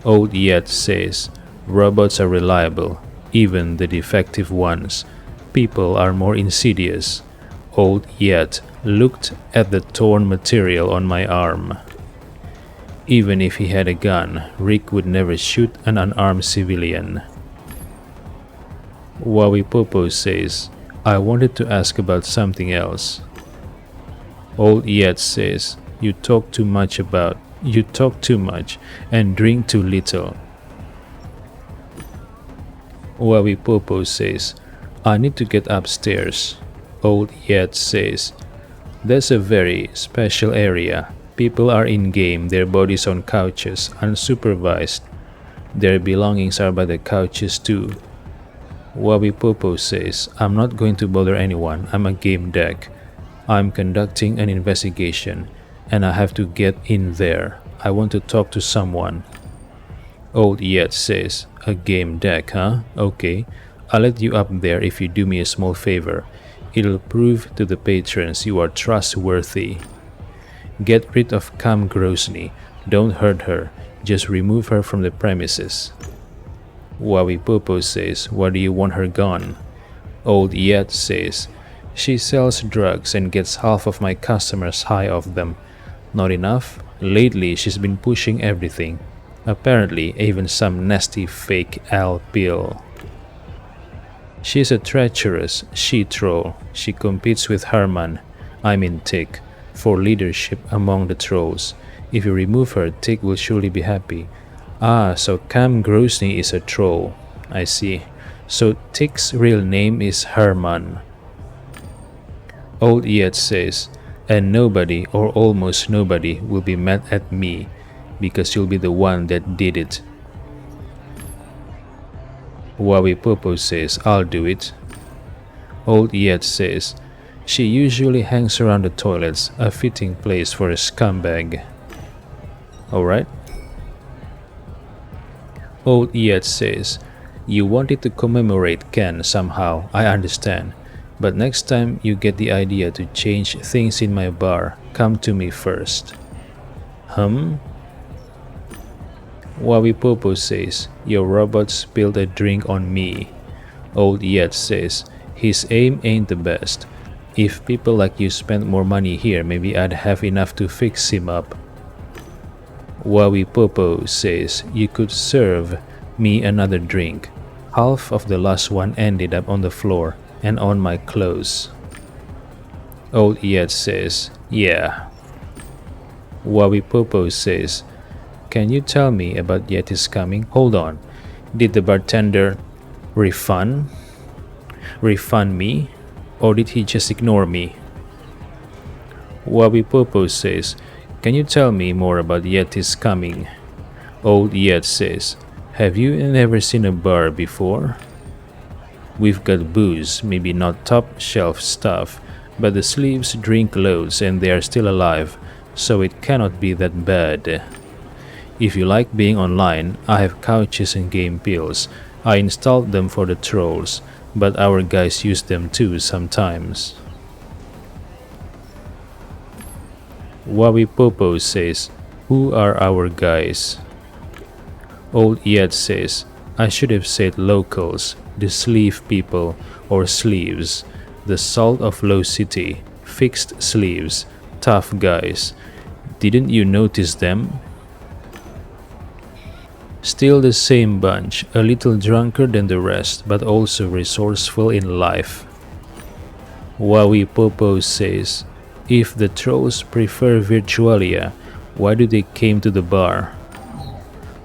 Old Yet says, robots are reliable, even the defective ones. People are more insidious. Old Yet looked at the torn material on my arm. Even if he had a gun, Rick would never shoot an unarmed civilian. Wawipopo says, I wanted to ask about something else. Old Yet says, you talk too much and drink too little. Wawipopo says, I need to get upstairs. Old Yet says, that's a very special area. People are in-game, their bodies on couches, unsupervised. Their belongings are by the couches too. Wawipopo says, I'm not going to bother anyone. I'm a Gamedec. I'm conducting an investigation, and I have to get in there. I want to talk to someone. Old Yet says, a Gamedec, huh? Okay, I'll let you up there if you do me a small favor. It'll prove to the patrons you are trustworthy. Get rid of Cam Grosny. Don't hurt her. Just remove her from the premises. Wawipopo says, why do you want her gone? Old Yet says, she sells drugs and gets half of my customers high off them. Not enough? Lately she's been pushing everything. Apparently even some nasty fake Al pill. She's a treacherous she-troll. She competes with Herman, I mean Tick, for leadership among the trolls. If you remove her, Tick will surely be happy. Ah, so Cam Grosny is a troll. I see. So Tick's real name is Herman. Old Yet says, and nobody or almost nobody will be mad at me because you'll be the one that did it. Wawipopo says, I'll do it. Old Yet says, she usually hangs around the toilets, a fitting place for a scumbag. Alright. Old Yet says, you wanted to commemorate Ken somehow, I understand. But next time you get the idea to change things in my bar, come to me first. Wawipopo says, your robot spilled a drink on me. Old Yet says, his aim ain't the best. If people like you spent more money here, maybe I'd have enough to fix him up. Wawipopo says, you could serve me another drink. Half of the last one ended up on the floor and on my clothes. Old Yet says, yeah. Wawipopo says, can you tell me about Yeti's coming? Hold on. Did the bartender refund me? Or did he just ignore me? Wawipopo says, can you tell me more about Yeti's coming? Old Yet says, have you never seen a bar before? We've got booze, maybe not top shelf stuff, but the sleeves drink loads and they are still alive, so it cannot be that bad. If you like being online, I have couches and game pills. I installed them for the trolls, but our guys use them too sometimes. Wawipopo says, who are our guys? Old Yet says, I should have said locals, the sleeve people or sleeves, the salt of Low City, fixed sleeves, tough guys. Didn't you notice them? Still the same bunch, a little drunker than the rest, but also resourceful in life. Wawi Popo says, if the trolls prefer Virtualia, why do they came to the bar?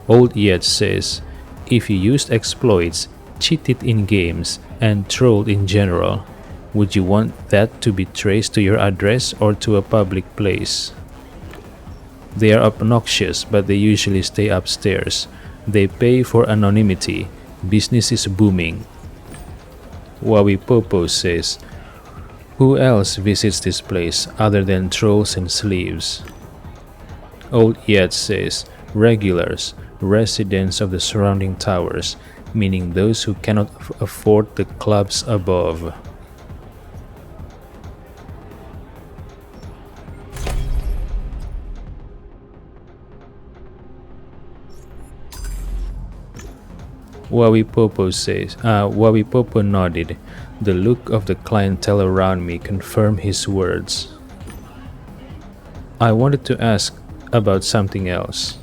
Old Yet says, if you used exploits, cheated in games, and trolled in general, would you want that to be traced to your address or to a public place? They are obnoxious, but they usually stay upstairs. They pay for anonymity. Business is booming. Wawi Popo says, who else visits this place other than trolls and sleeves? Old Yet says, regulars, residents of the surrounding towers, meaning those who cannot afford the clubs above. Wawi Popo nodded. The look of the clientele around me confirmed his words. I wanted to ask about something else.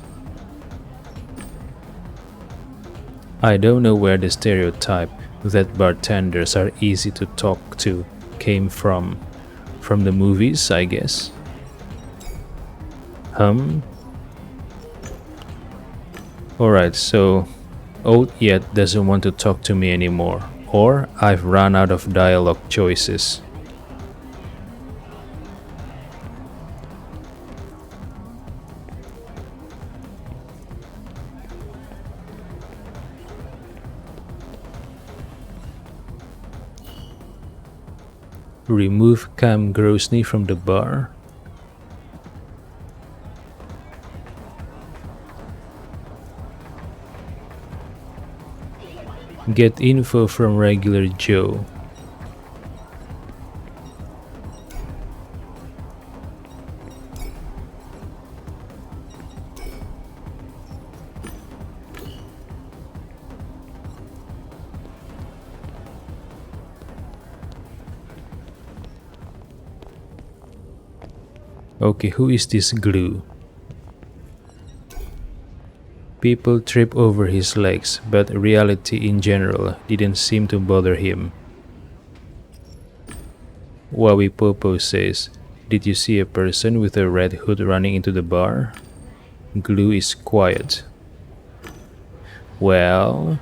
I don't know where the stereotype that bartenders are easy to talk to came from. From the movies, I guess. Alright, so Old Yet doesn't want to talk to me anymore, or I've run out of dialogue choices. Remove Cam Grosny from the bar? Get info from regular Joe. Okay, who is this glue? People trip over his legs, but reality in general didn't seem to bother him. Wawi Popo says, did you see a person with a red hood running into the bar? Glue is quiet. Well...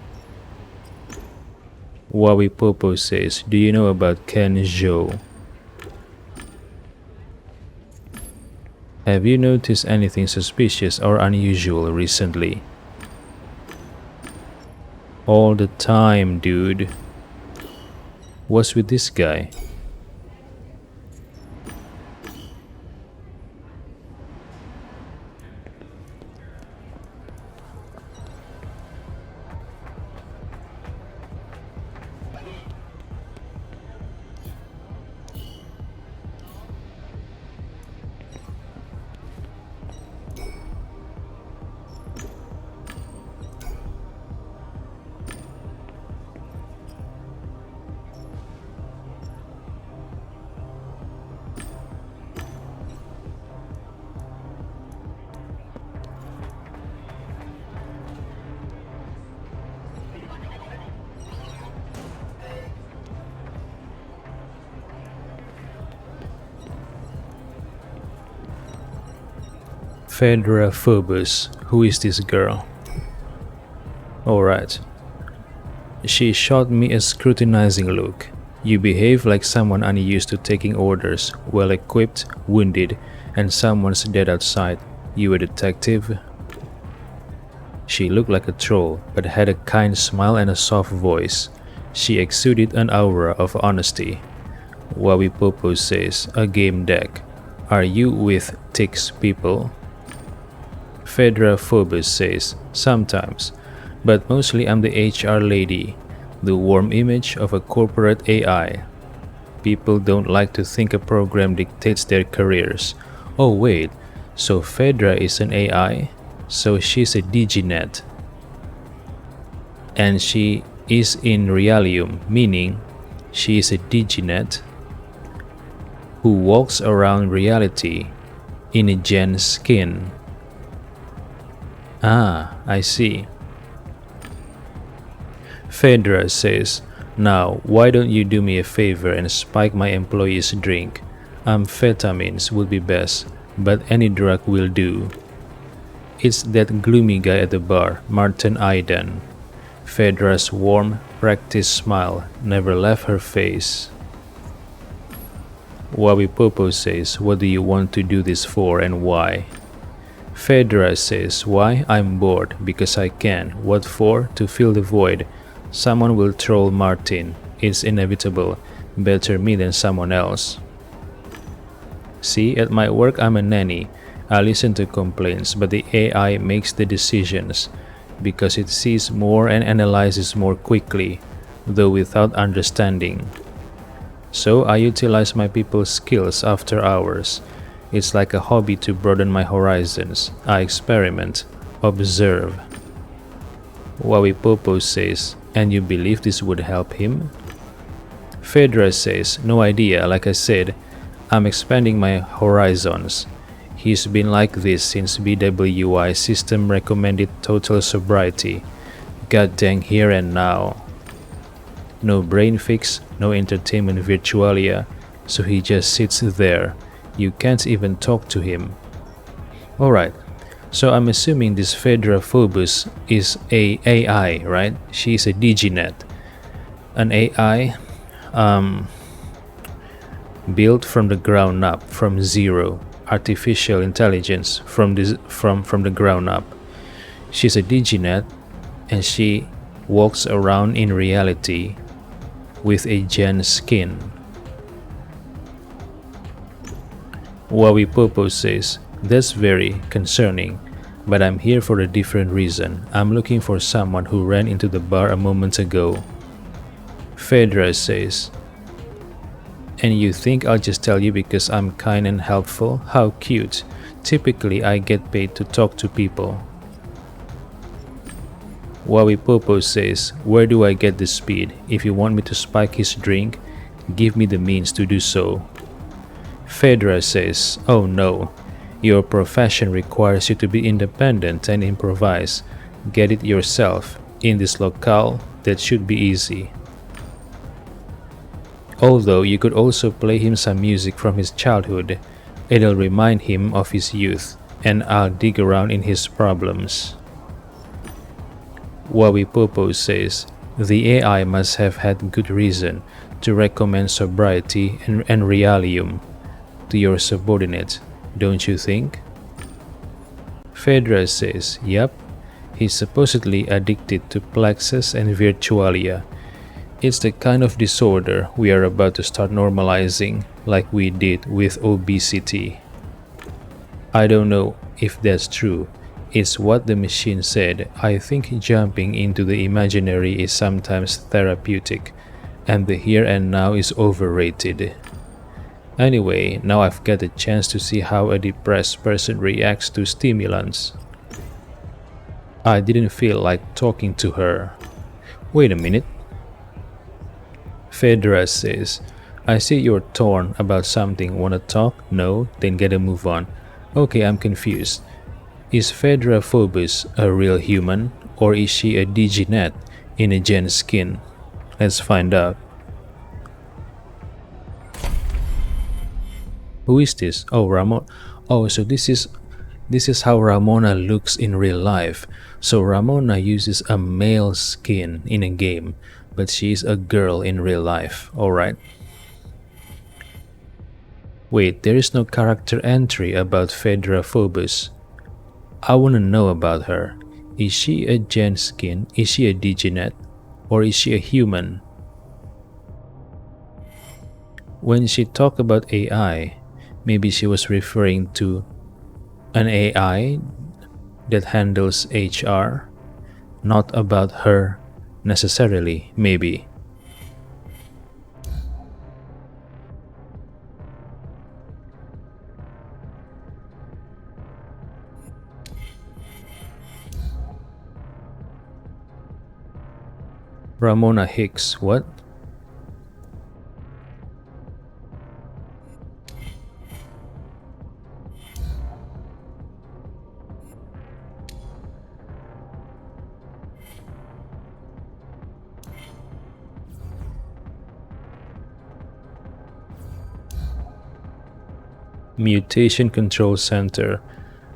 Wawi Popo says, do you know about Ken Zhou? Have you noticed anything suspicious or unusual recently? All the time, dude. What's with this guy? Fedra Phobos. Who is this girl? Alright. She shot me a scrutinizing look. You behave like someone unused to taking orders, well equipped, wounded, and someone's dead outside. You a detective? She looked like a troll, but had a kind smile and a soft voice. She exuded an aura of honesty. Wawi Popo says, a Gamedec. Are you with Tix people? Fedra Phobos says, sometimes, but mostly I'm the HR lady, the warm image of a corporate AI. People don't like to think a program dictates their careers. Oh wait, so Fedra is an AI? So she's a DigiNet. And she is in Realium, meaning she is a DigiNet. who walks around reality in a Gen skin. Ah, I see. Phaedra says, now, why don't you do me a favor and spike my employee's drink? Amphetamines would be best, but any drug will do. It's that gloomy guy at the bar, Martin Aidan. Phaedra's warm, practiced smile never left her face. Wabipopo says, what do you want to do this for and why? Phaedra says, why? I'm bored, because I can. What for? To fill the void. Someone will troll Martin. It's inevitable. Better me than someone else. See, at my work I'm a nanny. I listen to complaints, but the AI makes the decisions because it sees more and analyzes more quickly, though without understanding. So I utilize my people's skills after hours. It's like a hobby to broaden my horizons. I experiment, observe. Wawipopo says, and you believe this would help him? Phaedra says, no idea, like I said, I'm expanding my horizons. He's been like this since BWI system recommended total sobriety. God dang here and now. No brain fix, no entertainment virtualia, so he just sits there. You can't even talk to him. Alright, so I'm assuming this Phaedra Phobos is a AI, right? She's a DigiNet. An AI built from the ground up, from zero. Artificial intelligence from the ground up. She's a DigiNet and she walks around in reality with a Gen skin. Wawipopo says, that's very concerning, but I'm here for a different reason. I'm looking for someone who ran into the bar a moment ago. Phaedra says, and you think I'll just tell you because I'm kind and helpful? How cute. Typically I get paid to talk to people. Wawipopo says, where do I get the speed? If you want me to spike his drink, give me the means to do so. Phaedra says, oh no, your profession requires you to be independent and improvise. Get it yourself. In this locale, that should be easy. Although you could also play him some music from his childhood, it'll remind him of his youth, and I'll dig around in his problems. Wawipopo says, the AI must have had good reason to recommend sobriety and realium to your subordinate, don't you think? Phaedra says, yep, he's supposedly addicted to plexus and virtualia. It's the kind of disorder we are about to start normalizing, like we did with obesity. I don't know if that's true. It's what the machine said. I think jumping into the imaginary is sometimes therapeutic, and the here and now is overrated. Anyway, now I've got a chance to see how a depressed person reacts to stimulants. I didn't feel like talking to her. Wait a minute. Phaedra says, I see you're torn about something. Wanna talk? No? Then get a move on. Okay, I'm confused. Is Phaedra Phobos a real human, or is she a DigiNet in a Gen skin? Let's find out. Who is this? Oh, Ramon. Oh, so this is how Ramona looks in real life. So Ramona uses a male skin in a game, but she's a girl in real life. Alright. Wait, there is no character entry about Phaedra Phobos. I wanna know about her. Is she a Gen skin? Is she a DigiNet? Or is she a human? When she talked about AI, maybe she was referring to an AI that handles HR, not about her necessarily, maybe. Ramona Hicks, what? Mutation Control Center,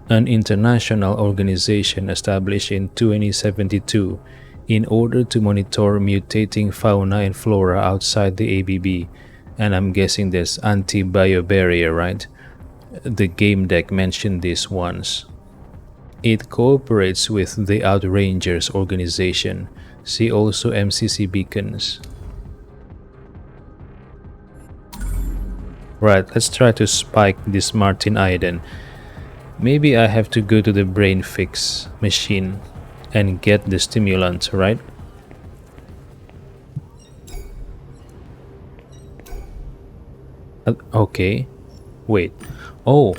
an international organization established in 2072 in order to monitor mutating fauna and flora outside the ABB. And I'm guessing there's anti-biobarrier, right? The Gamedec mentioned this once. It cooperates with the Outrangers organization. See also MCC beacons. Right, let's try to spike this Martin Iden. Maybe I have to go to the brain fix machine and get the stimulant, right? Okay. Wait. Oh,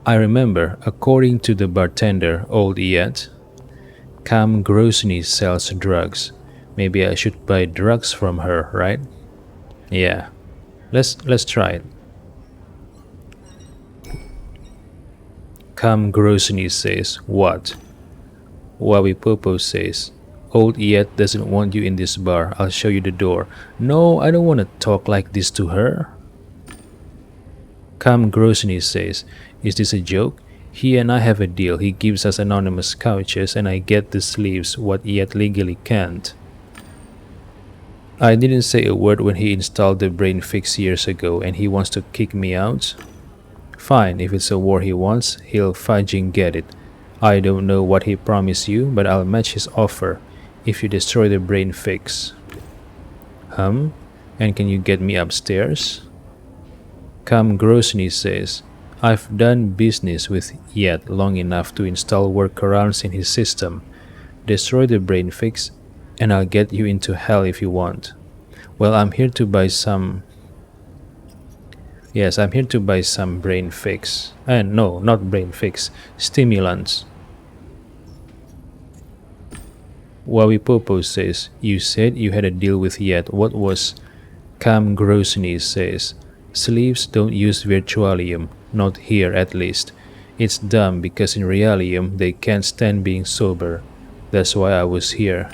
I remember, according to the bartender, old Yet, Cam Grosny sells drugs. Maybe I should buy drugs from her, right? Yeah. Let's try it. Cam Grosny says, what? Wawipopo says, Old Yet doesn't want you in this bar. I'll show you the door. No, I don't want to talk like this to her. Cam Grosny says, is this a joke? He and I have a deal. He gives us anonymous couches and I get the sleeves, what Yet legally can't. I didn't say a word when he installed the brain fix years ago and he wants to kick me out. Fine, if it's a war he wants, he'll fudging get it. I don't know what he promised you, but I'll match his offer if you destroy the brain fix. And can you get me upstairs? Cam Grosny says, I've done business with Yet long enough to install workarounds in his system. Destroy the brain fix and I'll get you into hell if you want. Well, I'm here to buy some... Yes, I'm here to buy some brain fix. And no, not brain fix, stimulants. Wawipopo says, you said you had a deal with Yet. What was... Cam Grosny says, sleeves don't use virtualium, not here at least. It's dumb because in realium they can't stand being sober. That's why I was here.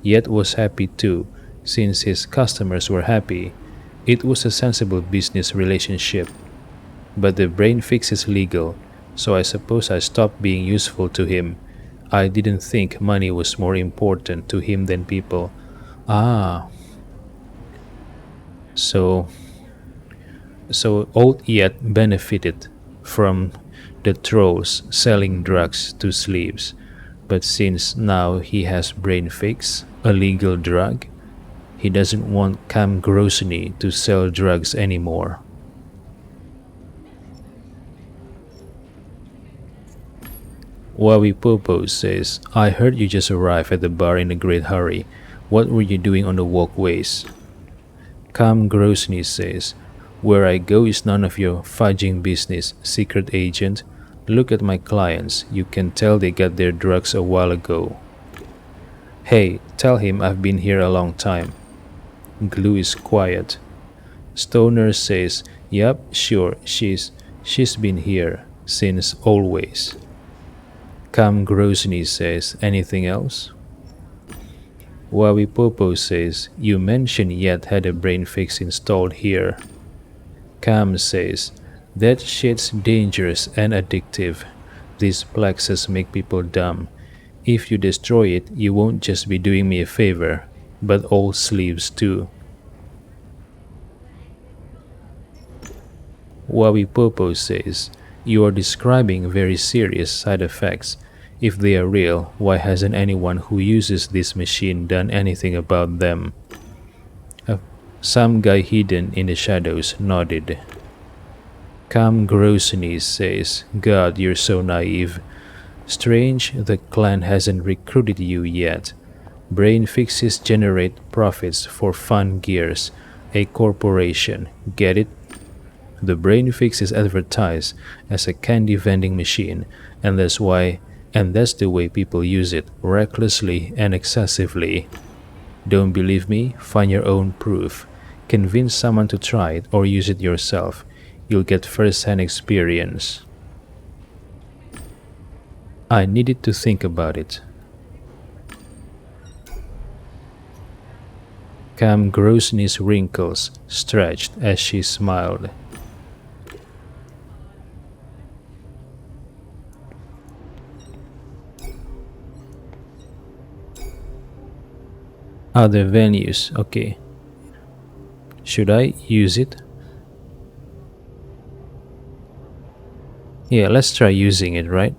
Yet was happy too, since his customers were happy. It was a sensible business relationship. But the brain fix is legal, so I suppose I stopped being useful to him. I didn't think money was more important to him than people. Ah. So Old Yet benefited from the trolls selling drugs to sleeves. But since now he has brain fix, a legal drug, he doesn't want Cam Grosny to sell drugs anymore. Wawipopo says, I heard you just arrived at the bar in a great hurry. What were you doing on the walkways? Cam Grosny says, where I go is none of your fudging business, secret agent. Look at my clients. You can tell they got their drugs a while ago. Hey, tell him I've been here a long time. Glue is quiet. Stoner says, yup, sure, she's been here since always. Cam Grosny says, anything else? Wawipopo says, you mentioned Yet had a brain fix installed here. Cam says, that shit's dangerous and addictive. These plexes make people dumb. If you destroy it, you won't just be doing me a favor, but all sleeves too. Wawipopo says, you are describing very serious side effects. If they are real, why hasn't anyone who uses this machine done anything about them? Some guy hidden in the shadows nodded. Cam Grosny says, God, you're so naive. Strange the clan hasn't recruited you yet. Brain fixes generate profits for Fun Gears, a corporation. Get it? The brain fix is advertised as a candy vending machine, and that's the way people use it, recklessly and excessively. Don't believe me? Find your own proof. Convince someone to try it or use it yourself. You'll get first-hand experience. I needed to think about it. Cam Grosny's wrinkles stretched as she smiled. Other venues, okay. Should I use it? Yeah, let's try using it, right?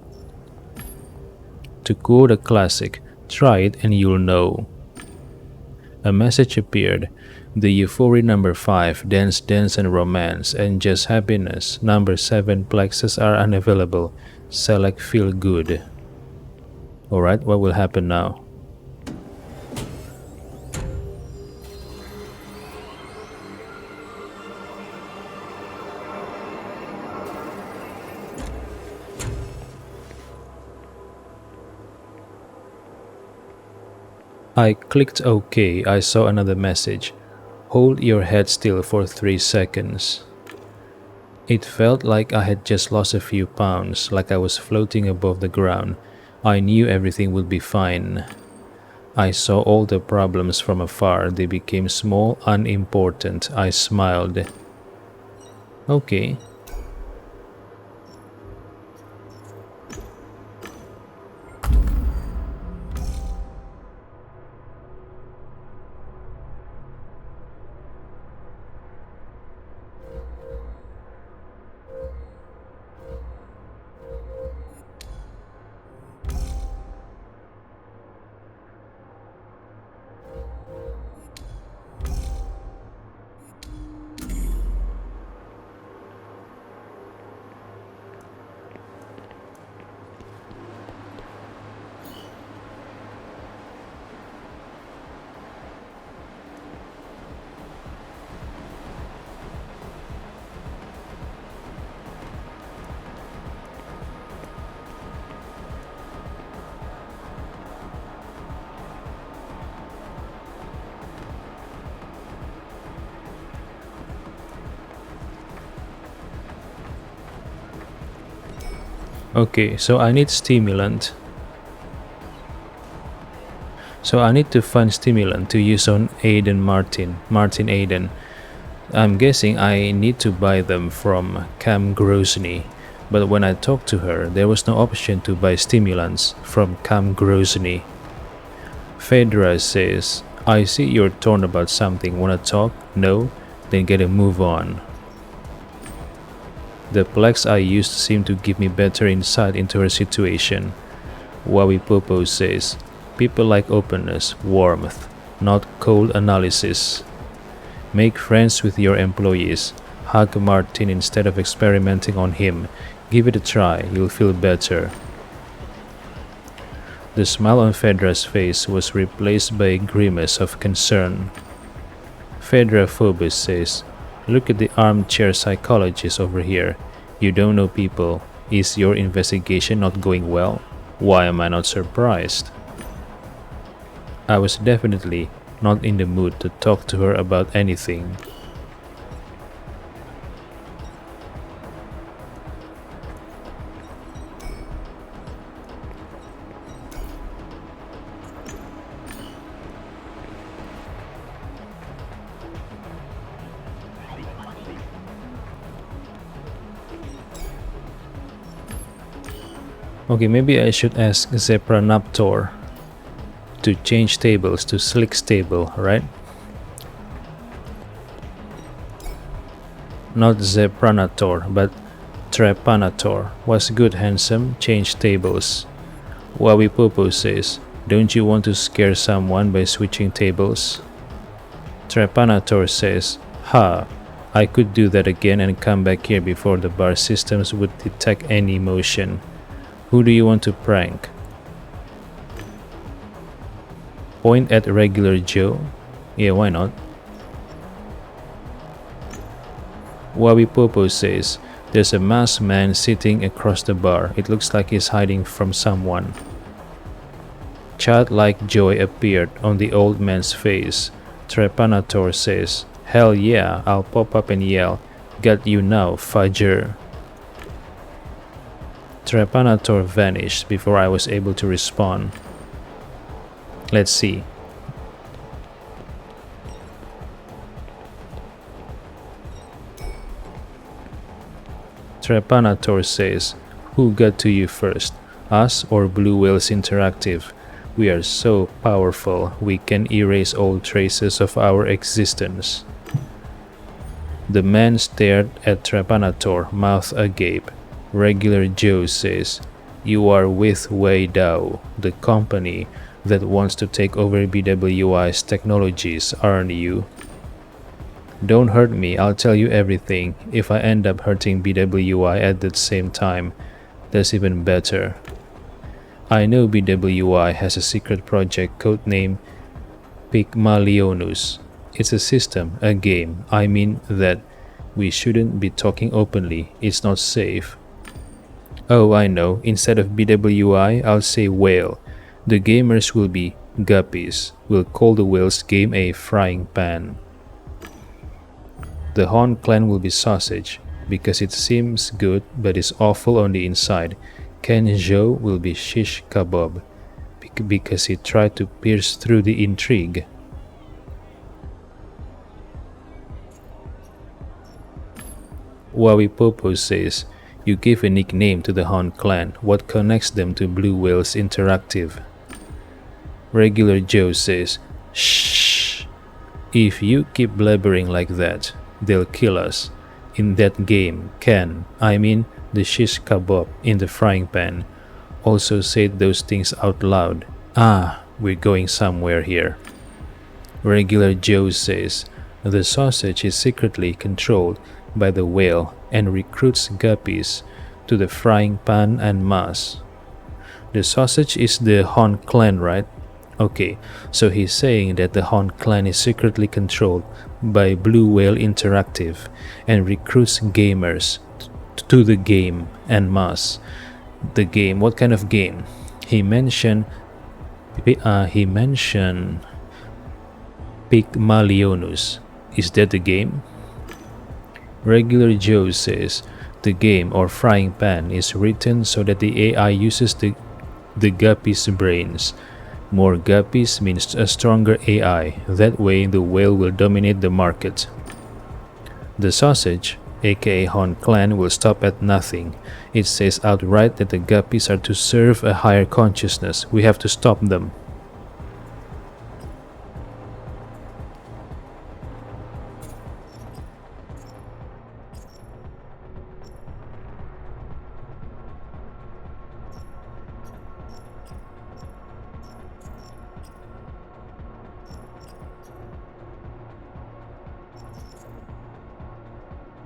To quote a classic, try it and you'll know. A message appeared. The Euphoria number 5, Dance, Dance and Romance, and Just Happiness. Number 7, Plexus are unavailable. Select Feel Good. Alright, what will happen now? I clicked OK. I saw another message. Hold your head still for 3 seconds. It felt like I had just lost a few pounds, like I was floating above the ground. I knew everything would be fine. I saw all the problems from afar. They became small, unimportant. I smiled. Okay. Okay, so I need stimulant. So I need to find stimulant to use on Martin Aiden. I'm guessing I need to buy them from Cam Grosny. But when I talked to her, there was no option to buy stimulants from Cam Grosny. Phaedra says, I see you're torn about something. Wanna talk? No? Then get a move on. The Plex I used seemed to give me better insight into her situation. Wawi Popo says, people like openness, warmth, not cold analysis. Make friends with your employees. Hug Martin instead of experimenting on him. Give it a try, you'll feel better. The smile on Phaedra's face was replaced by a grimace of concern. Phaedra Phobos says, look at the armchair psychologist over here. You don't know people. Is your investigation not going well? Why am I not surprised? I was definitely not in the mood to talk to her about anything. Okay, maybe I should ask Zepranaptor to change tables to Slick's table, right? Not Zepranator, but Trepanator. Was good, handsome, change tables. Wawi Popo says, don't you want to scare someone by switching tables? Trepanator says, ha, I could do that again and come back here before the bar systems would detect any motion. Who do you want to prank? Point at regular Joe? Yeah, why not? Wawi Popo says, there's a masked man sitting across the bar. It looks like he's hiding from someone. Childlike joy appeared on the old man's face. Trepanator says, hell yeah, I'll pop up and yell, got you now, fudger. Trepanator vanished before I was able to respond. Let's see. Trepanator says, who got to you first, us or Blue Whales Interactive? We are so powerful, we can erase all traces of our existence. The man stared at Trepanator, mouth agape. Regular Joe says, "You are with Wei Dao, the company that wants to take over BWI's technologies, aren't you?" "Don't hurt me, I'll tell you everything. If I end up hurting BWI at the same time, that's even better. I know BWI has a secret project codenamed Pygmalionus. It's a system, a game. I mean that we shouldn't be talking openly. It's not safe." "Oh, I know. Instead of BWI, I'll say whale. The gamers will be guppies. We'll call the whale's game a frying pan. The Han clan will be sausage, because it seems good but is awful on the inside. Ken Zhou will be shish kebab, because he tried to pierce through the intrigue." Wawi Popo says, "You give a nickname to the Han clan. What connects them to Blue Whales Interactive?" Regular Joe says, "Shh. If you keep blabbering like that, they'll kill us. In that game, Ken, the shish kebab in the frying pan, also said those things out loud. Ah, we're going somewhere here." Regular Joe says, "The sausage is secretly controlled by the whale and recruits guppies to the frying pan en masse." The sausage is the Han clan, right? Okay, so he's saying that the Han clan is secretly controlled by Blue Whale Interactive and recruits gamers to the game en masse. The game, what kind of game? He mentioned Pygmalionus. Is that the game? Regular Joe says, "The game or frying pan is written so that the AI uses the guppy's brains. More guppies means a stronger AI. That way the whale will dominate the market. The sausage, aka Han clan, will stop at nothing. It says outright that the guppies are to serve a higher consciousness. We have to stop them."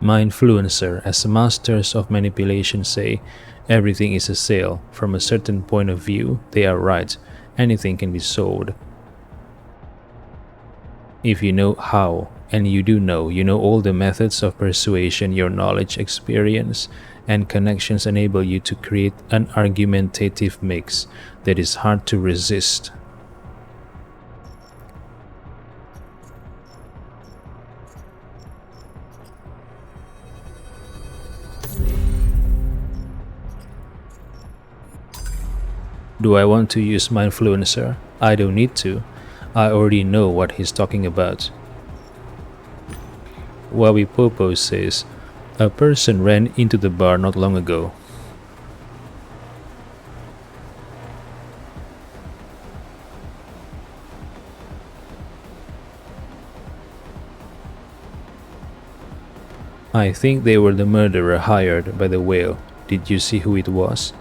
Mindfluencer, as masters of manipulation, say, everything is a sale. From a certain point of view, they are right. Anything can be sold. If you know how, and you do know, you know all the methods of persuasion, your knowledge, experience, and connections enable you to create an argumentative mix that is hard to resist. Do I want to use Mindfluencer? I don't need to. I already know what he's talking about. Wawi Popo says, "A person ran into the bar not long ago. I think they were the murderer hired by the whale. Did you see who it was?"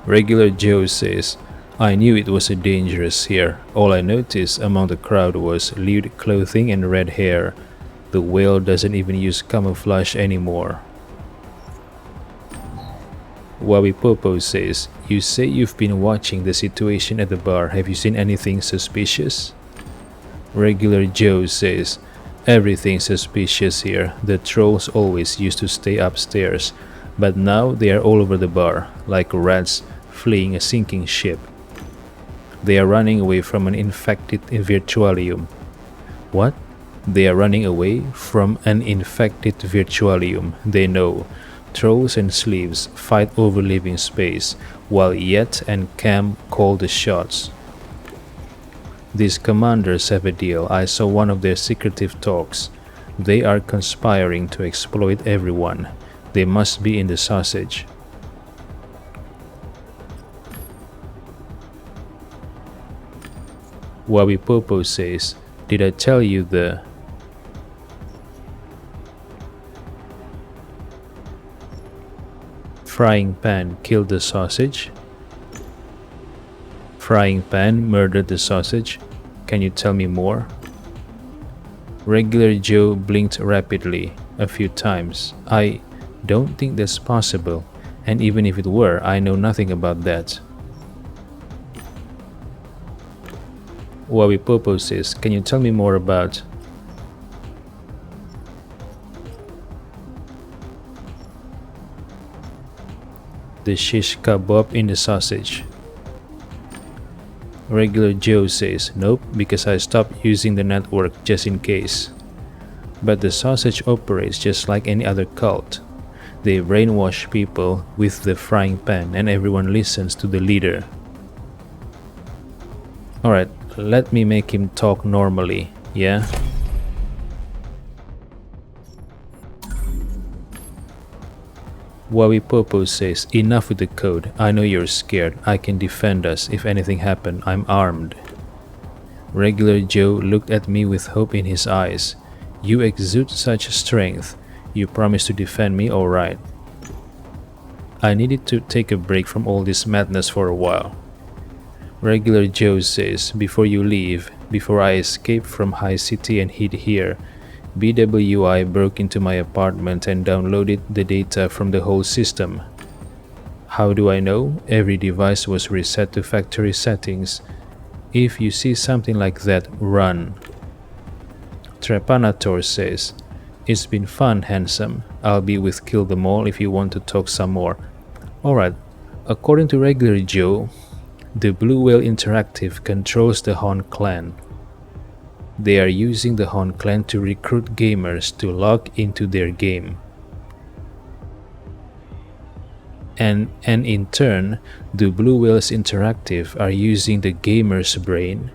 Regular Joe says, "I knew it was dangerous here. All I noticed among the crowd was lewd clothing and red hair. The whale doesn't even use camouflage anymore." Wawi Popo says, "You say you've been watching the situation at the bar. Have you seen anything suspicious?" Regular Joe says, "Everything suspicious here. The trolls always used to stay upstairs, but now they are all over the bar, like rats fleeing a sinking ship. They are running away from an infected virtualium." What? They are running away from an infected virtualium. They know. Trolls and sleeves fight over living space, while Yet and Cam call the shots. These commanders have a deal. I saw one of their secretive talks. They are conspiring to exploit everyone. They must be in the sausage. Wabipopo says, did I tell you the frying pan killed the sausage? Frying pan murdered the sausage? Can you tell me more? Regular Joe blinked rapidly a few times. I don't think that's possible, and even if it were, I know nothing about that. Wabipopo says, can you tell me more about the shish kebab in the sausage? Regular Joe says, nope, because I stopped using the network just in case. But the sausage operates just like any other cult. They brainwash people with the frying pan and everyone listens to the leader. Alright, let me make him talk normally, yeah? Wabipopo says, enough with the code. I know you're scared. I can defend us. If anything happened, I'm armed. Regular Joe looked at me with hope in his eyes. You exude such strength. You promise to defend me, all right. I needed to take a break from all this madness for a while. Regular Joe says, before you leave, before I escape from High City and hid here, BWI broke into my apartment and downloaded the data from the whole system. How do I know? Every device was reset to factory settings. If you see something like that, run. Trepanator says, it's been fun, handsome. I'll be with Kill Them All if you want to talk some more. Alright, according to Regular Joe, the Blue Whale Interactive controls the Hon clan. They are using the Hon clan to recruit gamers to log into their game. And in turn, the Blue Whales Interactive are using the gamer's brain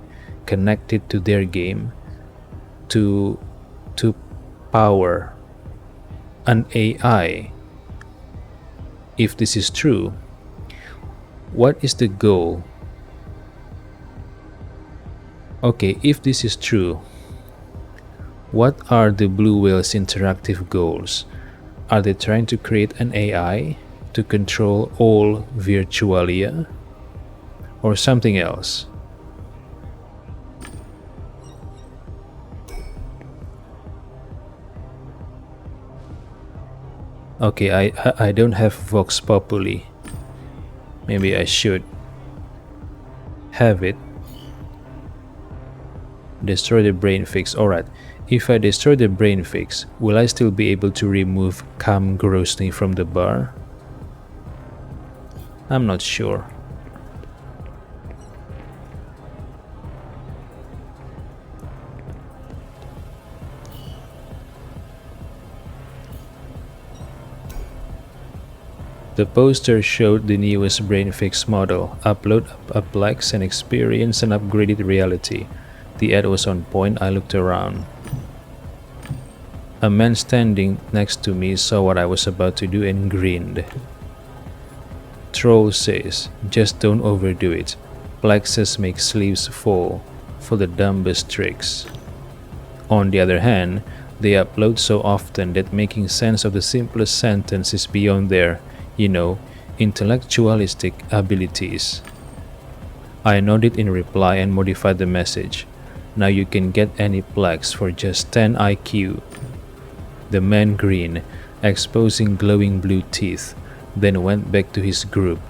connected to their game to power an AI. If this is true, what is the goal? Okay, if this is true, what are the Blue Whales Interactive goals? Are they trying to create an AI to control all Virtualia? Or something else? Okay, I don't have Vox Populi. Maybe I should have it. Destroy the brain fix. Alright, if I destroy the brain fix, will I still be able to remove Cam Grosny from the bar? I'm not sure. The poster showed the newest brain fix model. Upload Uplex and experience an upgraded reality. The ad was on point. I looked around. A man standing next to me saw what I was about to do and grinned. Troll says, just don't overdo it. Plexes make sleeves fall for the dumbest tricks. On the other hand, they upload so often that making sense of the simplest sentence is beyond their, intellectualistic abilities. I nodded in reply and modified the message. Now you can get any Plex for just 10 IQ. The man grinned, exposing glowing blue teeth, then went back to his group.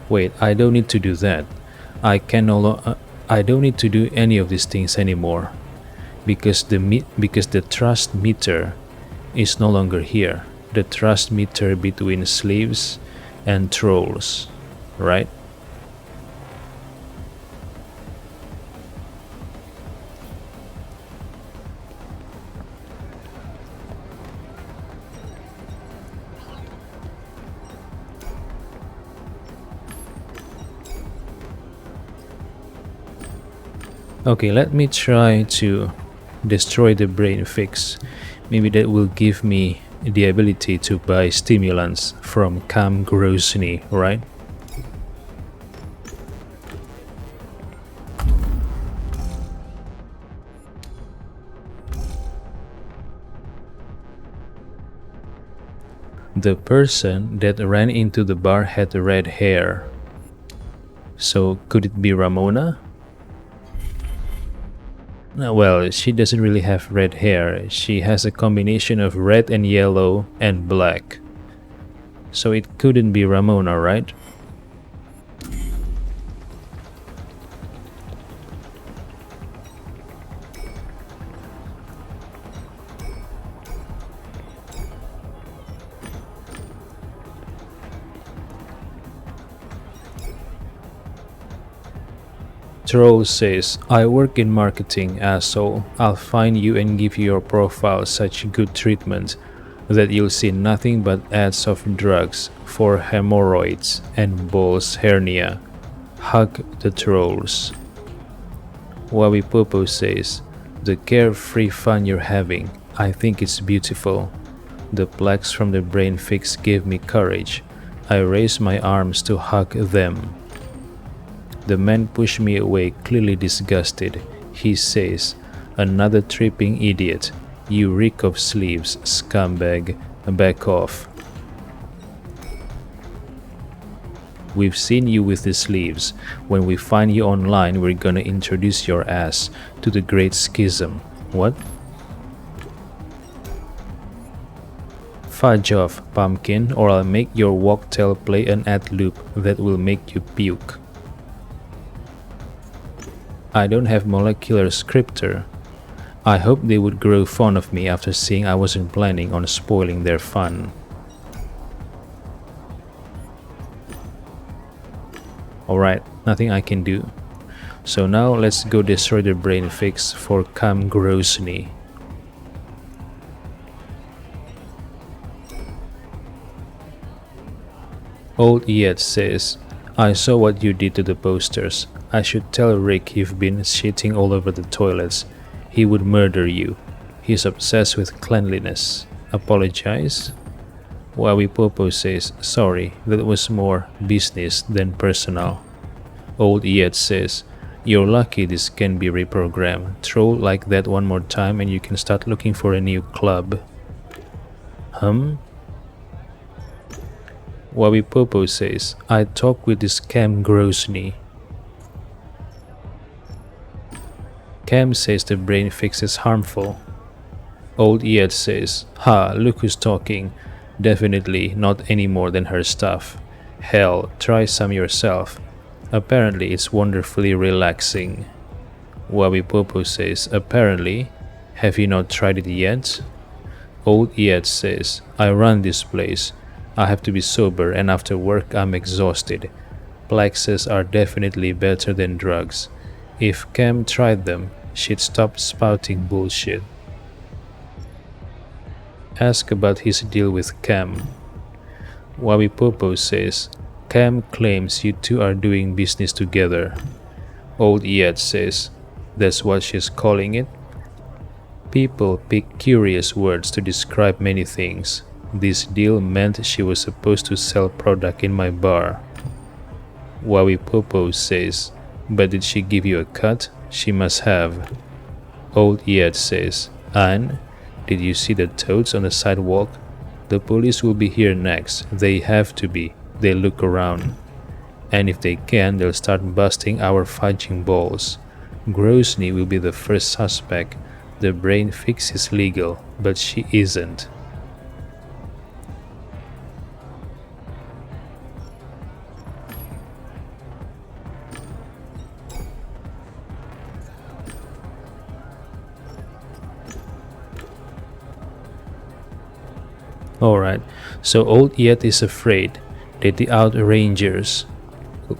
Wait, I don't need to do that. I don't need to do any of these things anymore. Because the trust meter is no longer here. The trust meter between slaves and trolls, right? Okay, let me try to destroy the brain fix. Maybe that will give me the ability to buy stimulants from Cam Grosny, right? The person that ran into the bar had red hair. So could it be Ramona? Well, she doesn't really have red hair. She has a combination of red and yellow and black. So it couldn't be Ramona, right? Troll says, I work in marketing, asshole. I'll find you and give your profile such good treatment that you'll see nothing but ads of drugs for hemorrhoids and balls hernia. Hug the trolls. Wabi Popo says, the carefree fun you're having, I think it's beautiful. The plaques from the brain fix gave me courage. I raise my arms to hug them. The man pushed me away, clearly disgusted. He says, another tripping idiot. You reek of sleeves, scumbag. Back off. We've seen you with the sleeves. When we find you online, we're gonna introduce your ass to the Great Schism. What? Fudge off, pumpkin, or I'll make your walktail play an ad loop that will make you puke. I don't have molecular scriptor. I hope they would grow fond of me after seeing I wasn't planning on spoiling their fun. Alright, nothing I can do. So now let's go destroy the brain fix for Cam Grosny. Old Yet says, I saw what you did to the posters. I should tell Rick you've been shitting all over the toilets. He would murder you. He's obsessed with cleanliness. Apologize? Wabi Popo says, sorry, that was more business than personal. Old Yet says, you're lucky this can be reprogrammed. Troll like that one more time and you can start looking for a new club. Wabi Popo says, I talked with this Cam Grosny. Cam says the brain fix is harmful. Old Yet says, ha, look who's talking. Definitely not any more than her stuff. Hell, try some yourself. Apparently it's wonderfully relaxing. Wabi Popo says, apparently. Have you not tried it yet? Old Yet says, I run this place. I have to be sober and after work I'm exhausted. Plaxes are definitely better than drugs. If Cam tried them, she'd stop spouting bullshit. Ask about his deal with Cam. Wabi Popo says, Cam claims you two are doing business together. Old Yet says, that's what she's calling it? People pick curious words to describe many things. This deal meant she was supposed to sell product in my bar. Wabi Popo says, but did she give you a cut? She must have. Old Yet says, Anne, did you see the toads on the sidewalk? The police will be here next. They have to be. They look around. And if they can, they'll start busting our fudging balls. Grosny will be the first suspect. The brain fix is legal, but she isn't. Alright, so Old Yet is afraid that the Outrangers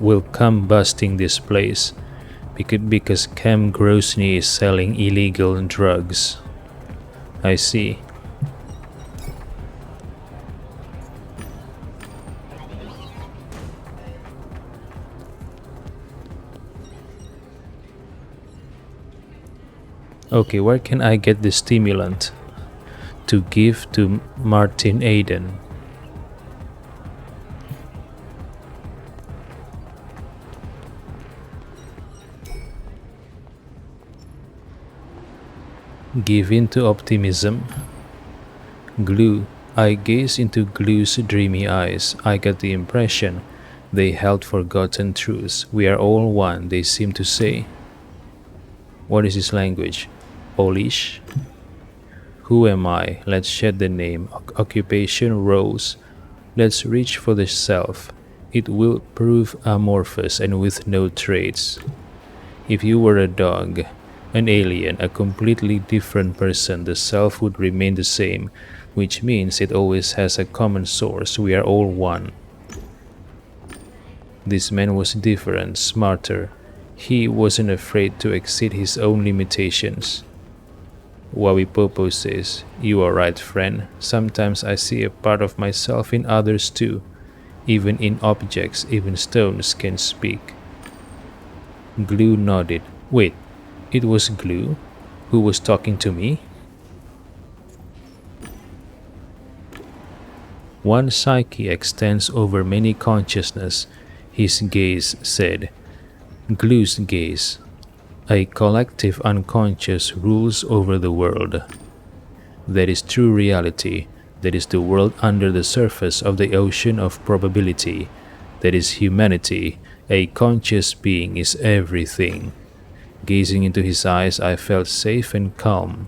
will come busting this place because Cam Grosny is selling illegal drugs. I see. Okay, where can I get the stimulant to give to Martin Aiden? Give in to optimism. Glue. I gazed into Glue's dreamy eyes. I got the impression they held forgotten truths. We are all one, they seem to say. What is his language? Polish? Who am I? Let's shed the name. Occupation, roles. Let's reach for the self. It will prove amorphous and with no traits. If you were a dog, an alien, a completely different person, the self would remain the same, which means it always has a common source. We are all one. This man was different, smarter. He wasn't afraid to exceed his own limitations. Wawipopo says, "You are right, friend. Sometimes I see a part of myself in others too. Even in objects, even stones can speak." Glue nodded. Wait, it was Glue who was talking to me? One psyche extends over many consciousness, his gaze said. Glue's gaze. A collective unconscious rules over the world. That is true reality. That is the world under the surface of the ocean of probability. That is humanity. A conscious being is everything. Gazing into his eyes, I felt safe and calm.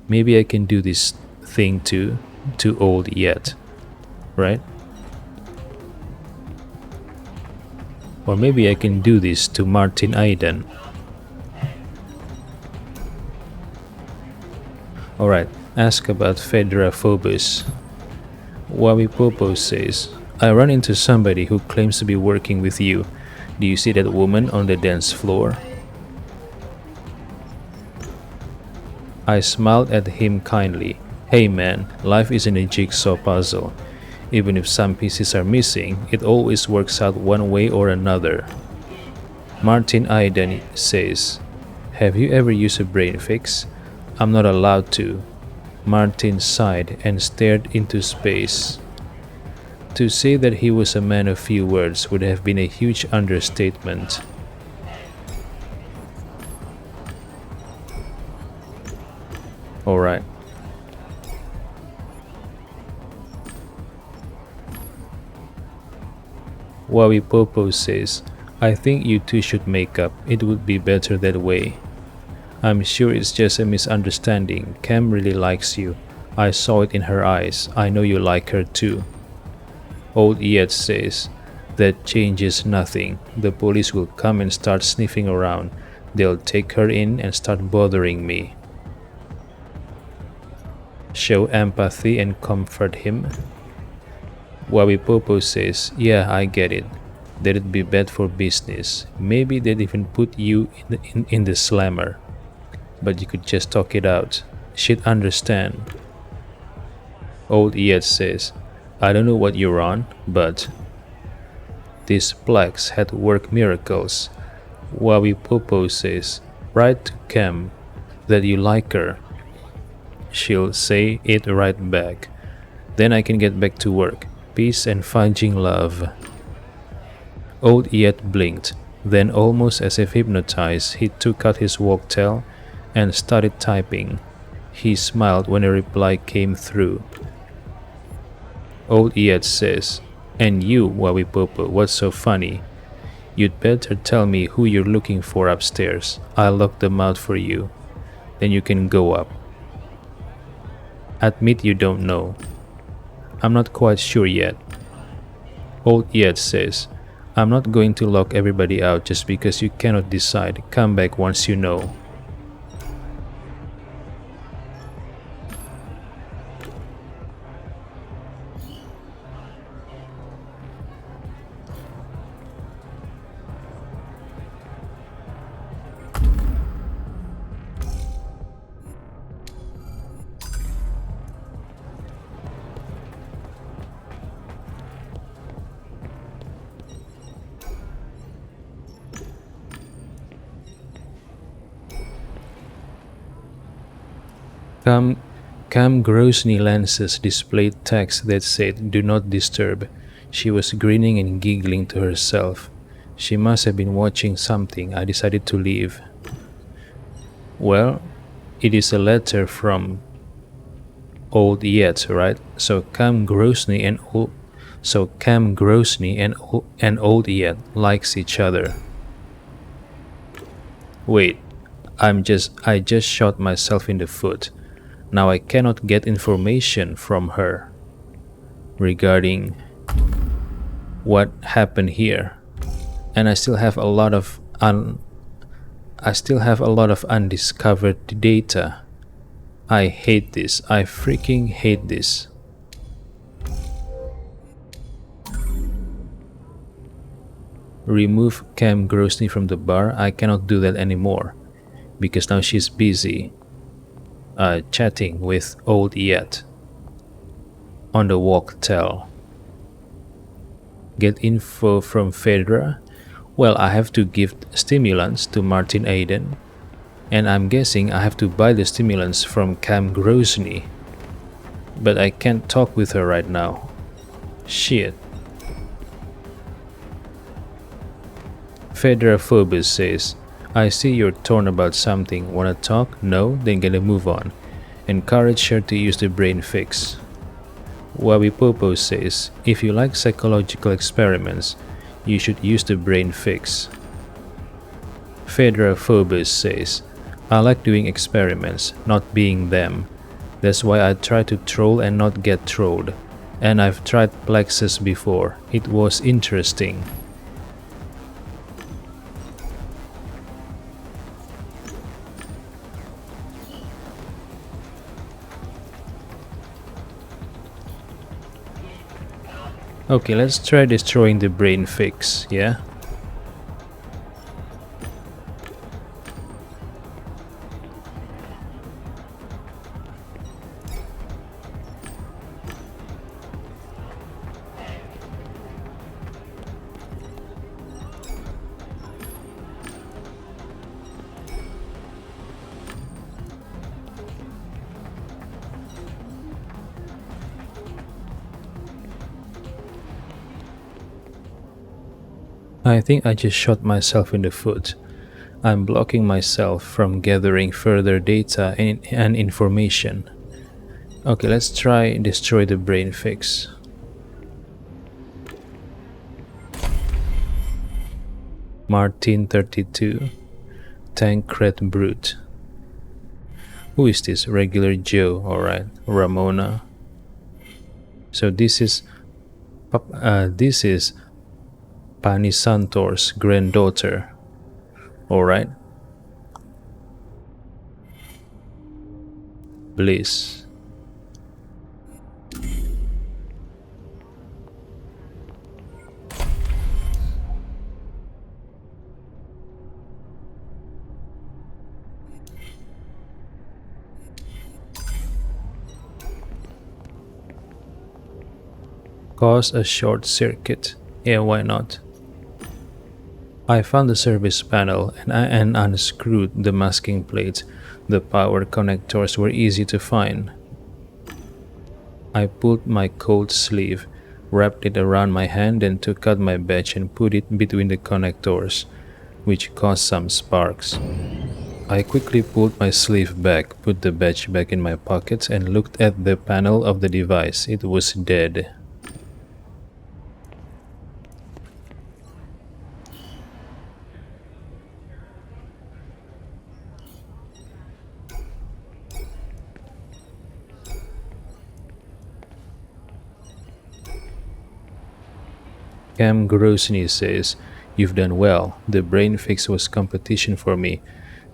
Maybe I can do this thing too. Too old yet, right? Or maybe I can do this to Martin Aiden. Alright, ask about Fedra Phobos. Wawipopo says, I run into somebody who claims to be working with you. Do you see that woman on the dance floor? I smiled at him kindly. Hey man, life isn't a jigsaw puzzle. Even if some pieces are missing, it always works out one way or another. Martin Aiden says, have you ever used a brain fix? I'm not allowed to. Martin sighed and stared into space. To say that he was a man of few words would have been a huge understatement. Alright. Wawipopo says, I think you two should make up. It would be better that way. I'm sure it's just a misunderstanding. Cam really likes you. I saw it in her eyes. I know you like her too. Old Yet says, that changes nothing. The police will come and start sniffing around. They'll take her in and start bothering me. Show empathy and comfort him. Wawipopo says, yeah, I get it. That'd be bad for business. Maybe they'd even put you in the slammer. But you could just talk it out. She'd understand. Old Yet says, I don't know what you're on, but these plaques had worked miracles. Wawipopo says, write to Cam that you like her. She'll say it right back. Then I can get back to work. Peace and fudging love. Old Yet blinked. Then, almost as if hypnotized, he took out his walktail and started typing. He smiled when a reply came through. Old Yet says, and you, Wawipopo, what's so funny? You'd better tell me who you're looking for upstairs. I'll lock them out for you. Then you can go up. Admit you don't know. I'm not quite sure yet. Old Yet says, I'm not going to lock everybody out just because you cannot decide. Come back once you know. Cam Grosny lenses displayed text that said, do not disturb. She was grinning and giggling to herself. She must have been watching something. I decided to leave. Well, it is a letter from Old Yet, right? So Cam Grosny and and Old Yet likes each other. Wait, I just shot myself in the foot. Now I cannot get information from her regarding what happened here. And I still have a lot of undiscovered data. I hate this. I freaking hate this. Remove Cam Grosny from the bar. I cannot do that anymore because now she's busy chatting with Old Yet on the walk-tel. Get info from Fedra. Well, I have to give stimulants to Martin Aiden, and I'm guessing I have to buy the stimulants from Cam Grosny. But I can't talk with her right now. Shit. Fedra Phobos says, I see you're torn about something. Wanna talk? No? Then get a move on. Encourage her to use the brain fix. Wabi Popo says, if you like psychological experiments, you should use the brain fix. Fedra Phobos says, I like doing experiments, not being them. That's why I try to troll and not get trolled. And I've tried Plexus before. It was interesting. Okay, let's try destroying the brain fix, yeah? I think I just shot myself in the foot. I'm blocking myself from gathering further data and information. Okay, let's try destroy the brain fix. Martin 32, Tancred Brute. Who is this? Regular Joe, alright. Ramona. So this is Pani Santor's granddaughter. Alright. Bliss. Cause a short circuit. Yeah, why not? I found the service panel and unscrewed the masking plate. The power connectors were easy to find. I pulled my coat sleeve, wrapped it around my hand, and took out my badge and put it between the connectors, which caused some sparks. I quickly pulled my sleeve back, put the badge back in my pocket, and looked at the panel of the device. It was dead. Cam Grosny says, you've done well. The brain fix was competition for me.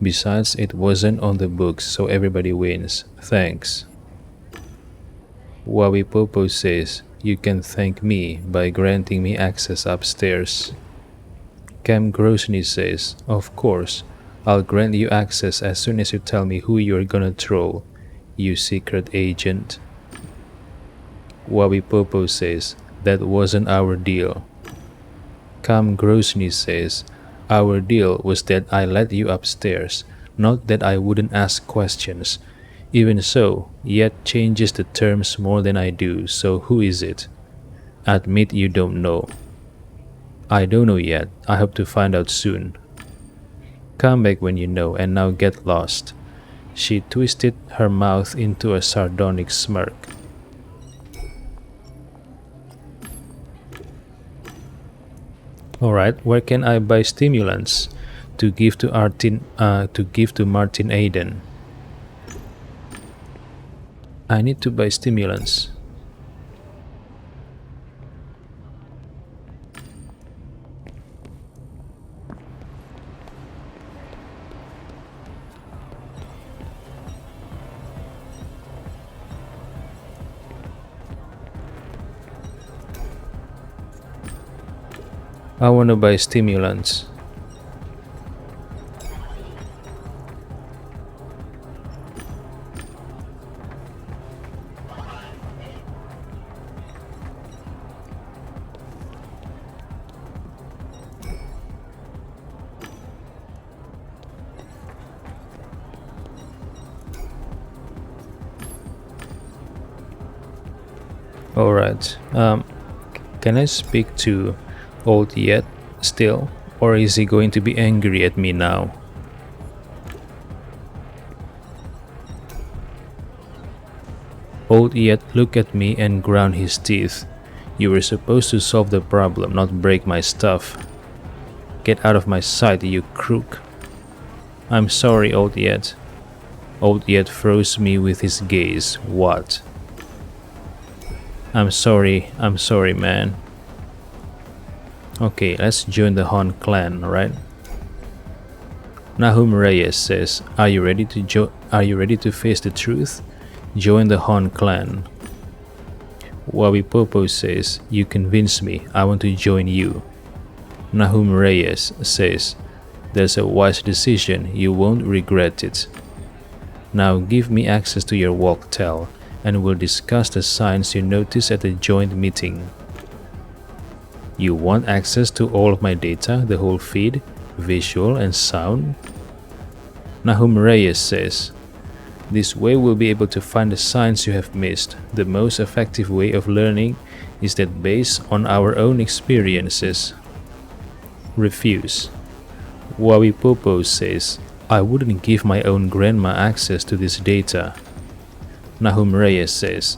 Besides, it wasn't on the books, so everybody wins. Thanks. Wabi Popo says, you can thank me by granting me access upstairs. Cam Grosny says, of course. I'll grant you access as soon as you tell me who you're gonna troll, you secret agent. Wabi Popo says, that wasn't our deal. Cam Grosny says, our deal was that I let you upstairs, not that I wouldn't ask questions. Even so, Yet changes the terms more than I do, so who is it? Admit you don't know. I don't know yet. I hope to find out soon. Come back when you know, and now get lost. She twisted her mouth into a sardonic smirk. Alright, where can I buy stimulants to give to Martin Aiden? I need to buy stimulants. I want to buy stimulants. Alright, can I speak to Old Yet still? Or is he going to be angry at me now? Old Yet looked at me and ground his teeth. You were supposed to solve the problem, not break my stuff. Get out of my sight, you crook. I'm sorry, Old Yet. Old Yet froze me with his gaze. What? I'm sorry, man. Okay, let's join the Hon clan, right? Nahum Reyes says, Are you ready to face the truth? Join the Hon clan. Wabi Popo says, You convince me, I want to join you. Nahum Reyes says, That's a wise decision, you won't regret it. Now give me access to your walk-tel, and we'll discuss the signs you notice at the joint meeting. You want access to all of my data, the whole feed, visual and sound? Nahum Reyes says, This way we'll be able to find the signs you have missed. The most effective way of learning is that based on our own experiences. Refuse. Wabi Popo says, I wouldn't give my own grandma access to this data. Nahum Reyes says,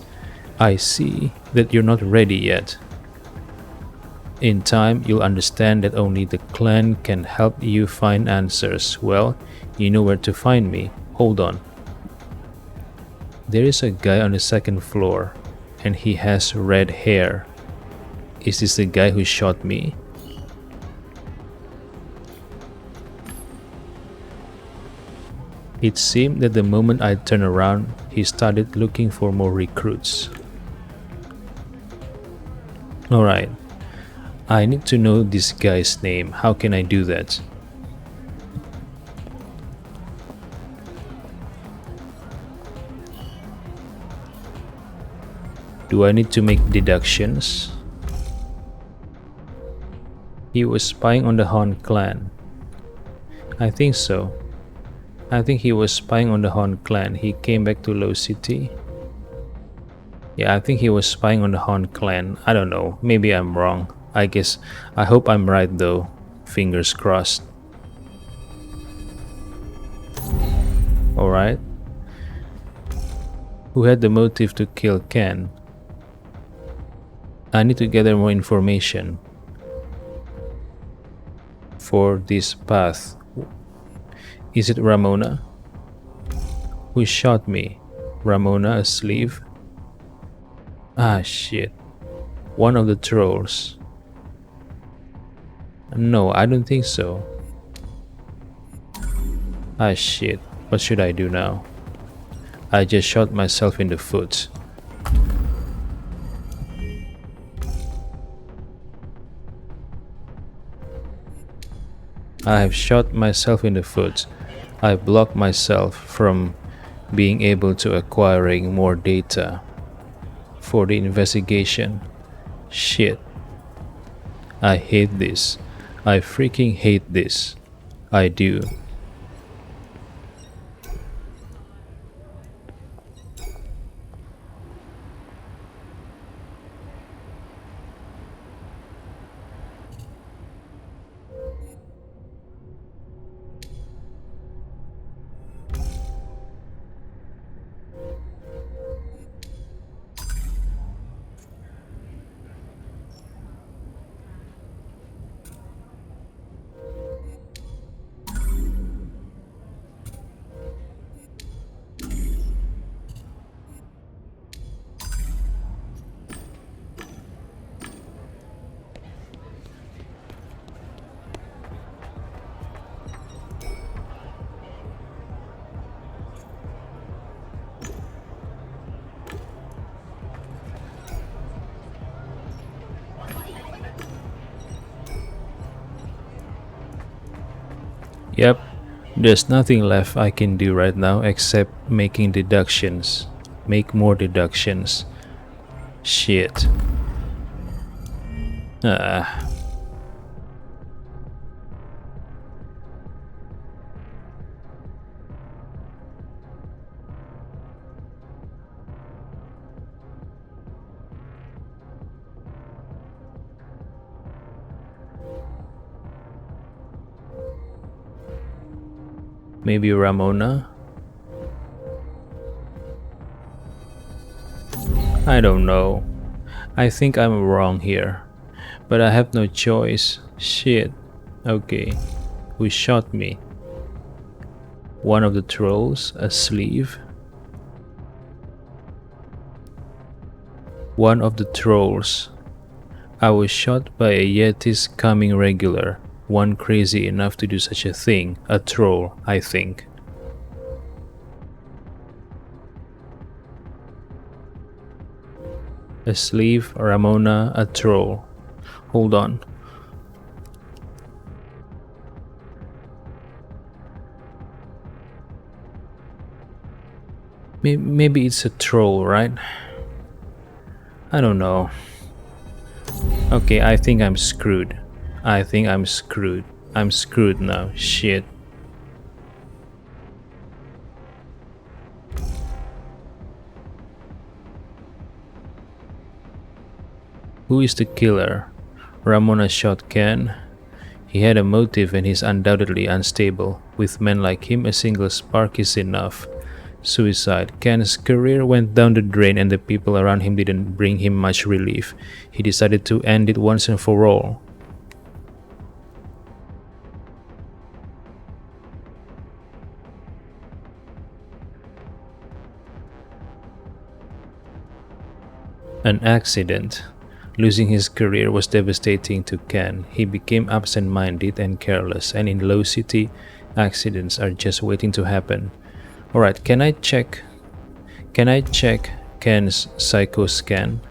I see that you're not ready yet. In time, you'll understand that only the clan can help you find answers. Well, you know where to find me. Hold on. There is a guy on the second floor, and he has red hair. Is this the guy who shot me? It seemed that the moment I turned around, he started looking for more recruits. Alright, I need to know this guy's name. How can I do that? Do I need to make deductions? He was spying on the Hon clan. I think so. I think he was spying on the Hon clan. He came back to Low City. Yeah, I think he was spying on the Hon clan. I don't know. Maybe I'm wrong. I hope I'm right though. Fingers crossed. Alright. Who had the motive to kill Ken? I need to gather more information for this path. Is it Ramona? Who shot me? Ramona, a slave? Ah, shit. One of the trolls. No, I don't think so. Ah, shit. What should I do now? I just shot myself in the foot. I have shot myself in the foot. I blocked myself from being able to acquiring more data for the investigation. Shit. I hate this. I freaking hate this. I do. Yep, there's nothing left I can do right now except making deductions. Make more deductions. Shit. Ah. Maybe Ramona? I don't know. I think I'm wrong here. But I have no choice. Shit. Okay. Who shot me? One of the trolls? A sleeve? One of the trolls. I was shot by a Yeti's coming regular. One crazy enough to do such a thing. A troll, I think. A sleeve, Ramona, a troll. Hold on. Maybe it's a troll, right? I don't know. Okay, I think I'm screwed. I think I'm screwed. I'm screwed now. Shit. Who is the killer? Ramona shot Ken. He had a motive and he's undoubtedly unstable. With men like him, a single spark is enough. Suicide. Ken's career went down the drain and the people around him didn't bring him much relief. He decided to end it once and for all. An accident. Losing his career was devastating to Ken. He became absent-minded and careless, and in Low City, accidents are just waiting to happen. Alright, can I check Ken's psycho scan?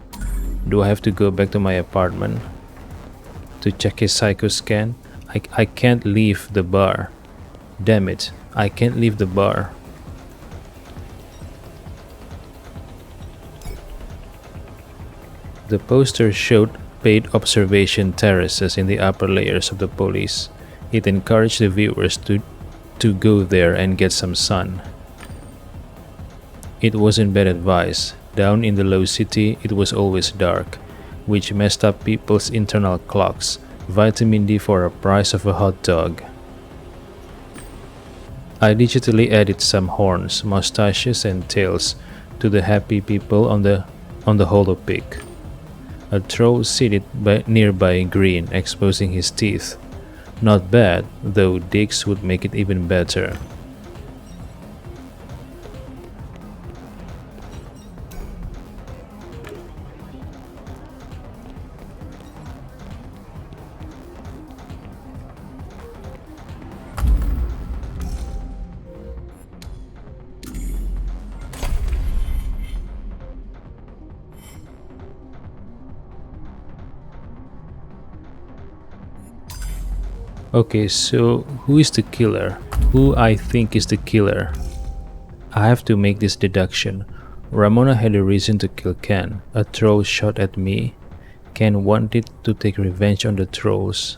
Do I have to go back to my apartment to check his psycho scan? I can't leave the bar. Damn it, I can't leave the bar. The poster showed paid observation terraces in the upper layers of the police. It encouraged the viewers to go there and get some sun. It wasn't bad advice. Down in the Low City, it was always dark, which messed up people's internal clocks. Vitamin D for a price of a hot dog. I digitally added some horns, mustaches and tails to the happy people on the holopic. A troll seated nearby grinned, exposing his teeth. Not bad, though dicks would make it even better. Okay, so who is the killer? Who I think is the killer? I have to make this deduction. Ramona had a reason to kill Ken. A troll shot at me. Ken wanted to take revenge on the trolls.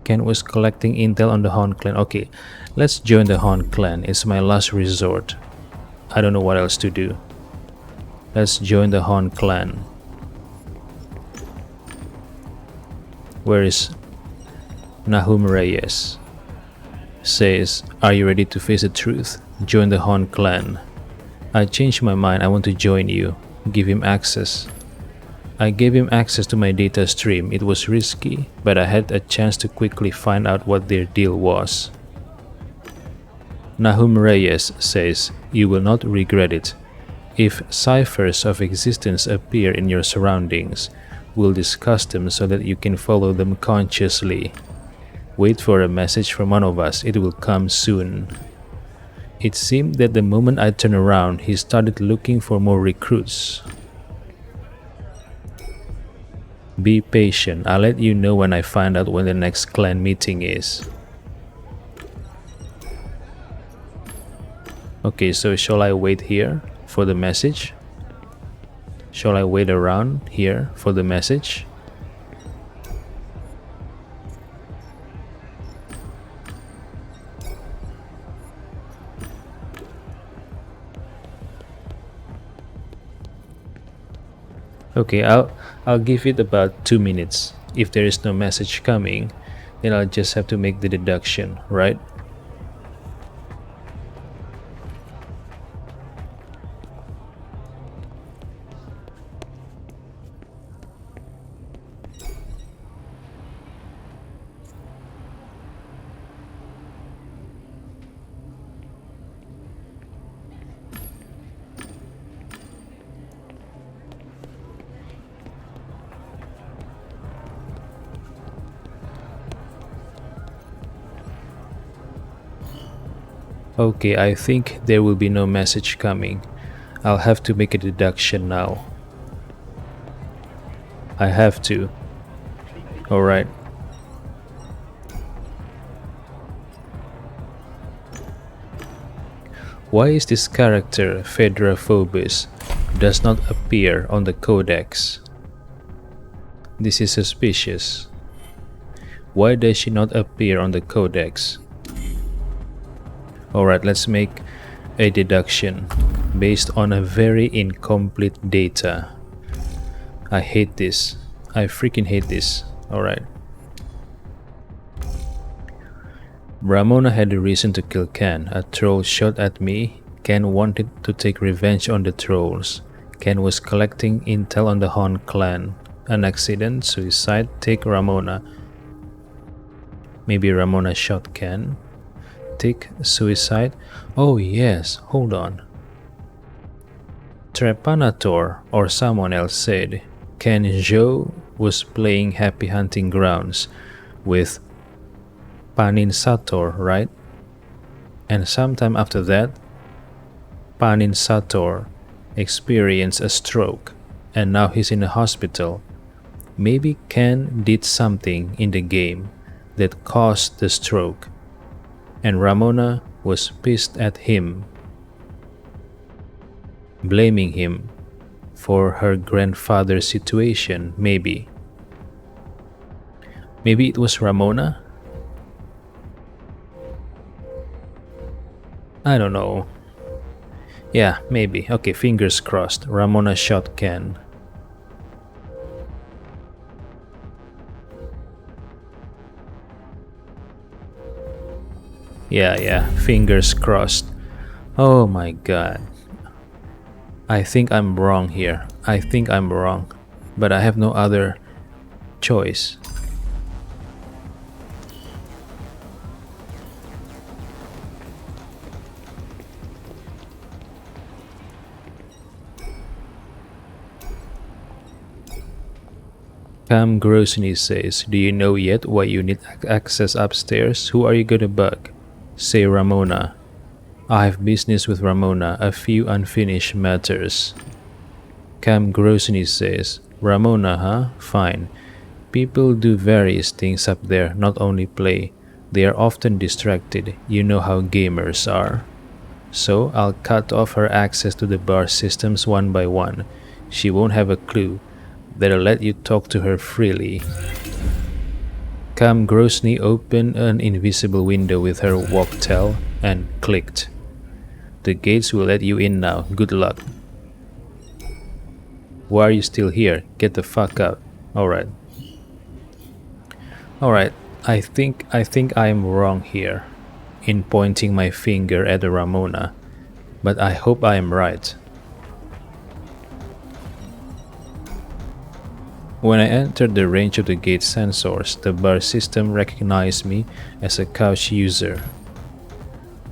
Ken was collecting intel on the Hound clan. Okay, let's join the Hound clan. It's my last resort. I don't know what else to do. Let's join the Hound clan. Where is Nahum Reyes? Says, are you ready to face the truth? Join the Hound clan. I changed my mind. I want to join you. Give him access. I gave him access to my data stream. It was risky, but I had a chance to quickly find out what their deal was. Nahum Reyes says, you will not regret it. If ciphers of existence appear in your surroundings, we'll discuss them so that you can follow them consciously. Wait for a message from one of us. It will come soon. It seemed that the moment I turned around, he started looking for more recruits. Be patient. I'll let you know when I find out when the next clan meeting is. Okay, so shall I wait here for the message? Shall I wait around here for the message? Okay, I'll give it about 2 minutes. If there is no message coming, then I'll just have to make the deduction, right? Okay, I think there will be no message coming. I'll have to make a deduction now. I have to. Alright. Why is this character, Phaedra Phobos, does not appear on the codex? This is suspicious. Why does she not appear on the codex? Alright, let's make a deduction based on a very incomplete data. I hate this. I freaking hate this. Alright. Ramona had a reason to kill Ken. A troll shot at me. Ken wanted to take revenge on the trolls. Ken was collecting intel on the Hon clan. An accident, suicide, take Ramona. Maybe Ramona shot Ken. Tick, suicide. Oh yes, hold on. Trepanator or someone else said Ken Zhou was playing Happy Hunting Grounds with Panin Sator, right? And sometime after that, Panin Sator experienced a stroke and now he's in the hospital. Maybe Ken did something in the game that caused the stroke, and Ramona was pissed at him, blaming him for her grandfather's situation, maybe. Maybe it was Ramona? I don't know. Yeah, maybe. Okay, fingers crossed. Ramona shot Ken. Yeah, fingers crossed. Oh my god. I think I'm wrong here. I think I'm wrong. But I have no other choice. Cam Grosny says, do you know yet why you need access upstairs? Who are you gonna bug? Say Ramona. I have business with Ramona, a few unfinished matters. Cam Grosny says, Ramona, huh? Fine. People do various things up there, not only play. They are often distracted. You know how gamers are. So I'll cut off her access to the bar systems one by one. She won't have a clue. That'll let you talk to her freely. Cam Grosny opened an invisible window with her walktel and clicked. The gates will let you in now. Good luck. Why are you still here? Get the fuck out. Alright. Alright. I think I'm wrong here in pointing my finger at Ramona, but I hope I am right. When I entered the range of the gate sensors, the bar system recognized me as a couch user.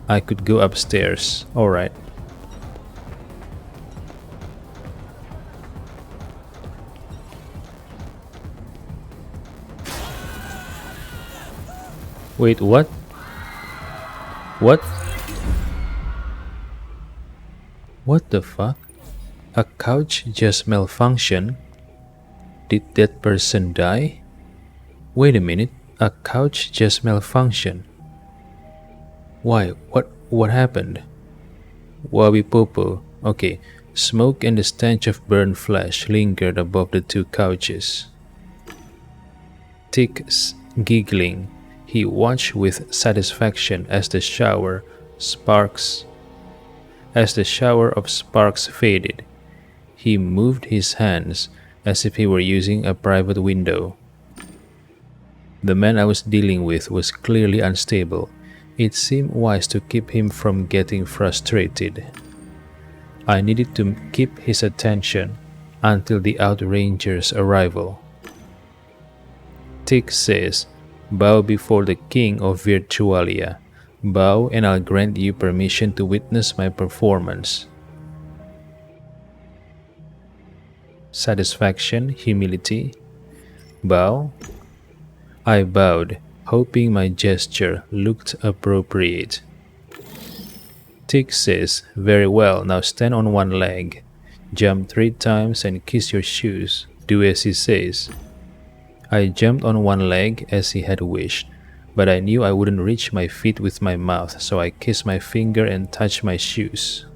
I could go upstairs. Alright. Wait, what? What? What the fuck? A couch just malfunctioned? Did that person die? Wait a minute, a couch just malfunctioned. Why? What happened? Wabipopo. Okay. Smoke and the stench of burned flesh lingered above the two couches. Tick giggling. He watched with satisfaction sparks as the shower of sparks faded. He moved his hands as if he were using a private window. The man I was dealing with was clearly unstable. It seemed wise to keep him from getting frustrated. I needed to keep his attention until the outranger's arrival. Tick says, "Bow before the king of Virtualia. Bow and I'll grant you permission to witness my performance." Satisfaction, humility. Bow. I bowed, hoping my gesture looked appropriate. Tick says, "Very well, now stand on one leg. Jump 3 times and kiss your shoes. Do as he says." I jumped on one leg as he had wished, but I knew I wouldn't reach my feet with my mouth, so I kissed my finger and touched my shoes.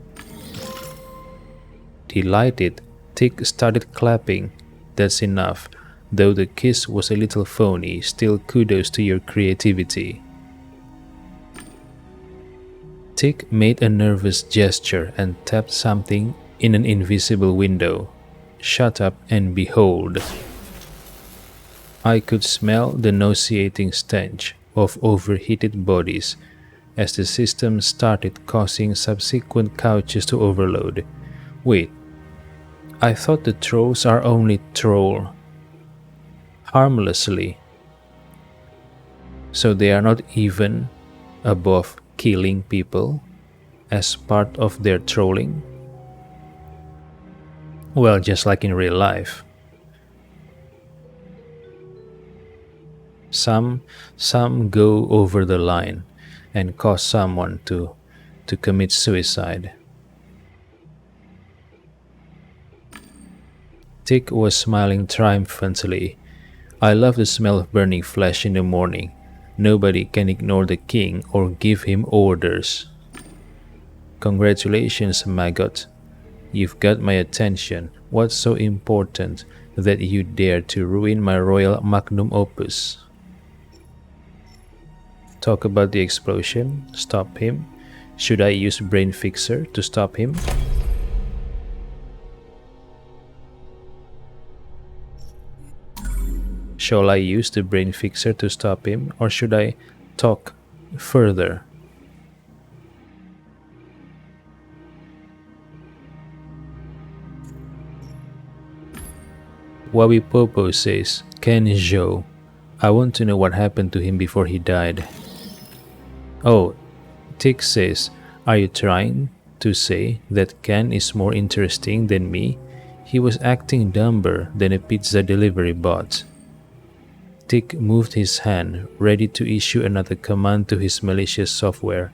Delighted, Tick started clapping. "That's enough. Though the kiss was a little phony, still kudos to your creativity." Tick made a nervous gesture and tapped something in an invisible window. "Shut up and behold." I could smell the nauseating stench of overheated bodies as the system started causing subsequent couches to overload. Wait, I thought the trolls are only troll harmlessly, so they are not even above killing people as part of their trolling? Well, just like in real life. Some go over the line and cause someone to commit suicide. Tick was smiling triumphantly. "I love the smell of burning flesh in the morning. Nobody can ignore the king or give him orders." "Congratulations, maggot. You've got my attention. What's so important that you dare to ruin my royal magnum opus?" "Talk about the explosion. Stop him. Should I use brain fixer to stop him?" "Shall I use the brain fixer to stop him, or should I talk further?" Wabipopo says, "Ken Zhou. I want to know what happened to him before he died." "Oh," Tick says, "are you trying to say that Ken is more interesting than me? He was acting dumber than a pizza delivery bot." Tick moved his hand, ready to issue another command to his malicious software,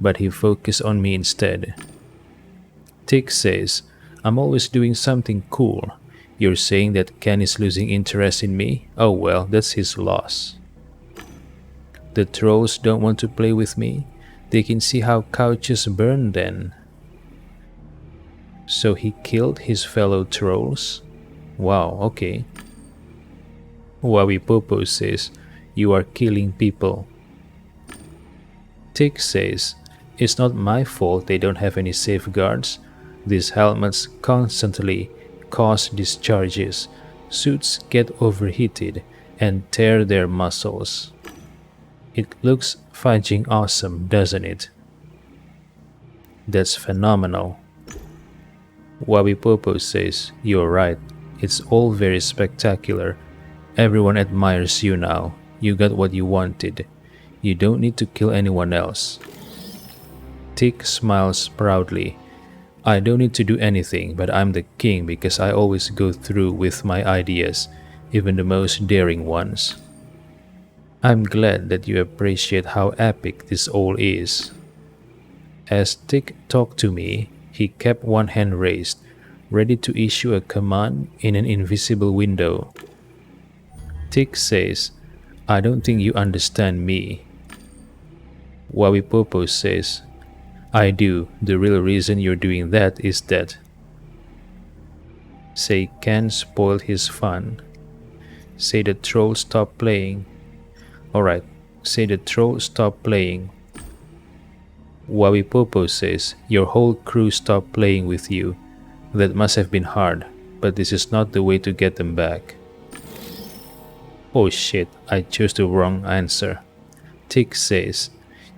but he focused on me instead. Tick says, "I'm always doing something cool. You're saying that Ken is losing interest in me? Oh well, that's his loss. The trolls don't want to play with me. They can see how couches burn then." "So he killed his fellow trolls? Wow, okay." Wabipopo says, "You are killing people." Tick says, "It's not my fault they don't have any safeguards. These helmets constantly cause discharges. Suits get overheated and tear their muscles. It looks fudging awesome, doesn't it?" "That's phenomenal." Wabipopo says, "You're right. It's all very spectacular. Everyone admires you now. You got what you wanted. You don't need to kill anyone else." Tick smiles proudly. "I don't need to do anything, but I'm the king because I always go through with my ideas, even the most daring ones." "I'm glad that you appreciate how epic this all is." As Tick talked to me, he kept one hand raised, ready to issue a command in an invisible window. Tick says, "I don't think you understand me." Wabipopo says, I do. The real reason you're doing that is that. Say Ken spoiled his fun. Say the troll stopped playing. Alright, say the troll stopped playing. Wawipopo says, your whole crew stopped playing with you. That must have been hard, but this is not the way to get them back. Oh shit, I chose the wrong answer. Tick says,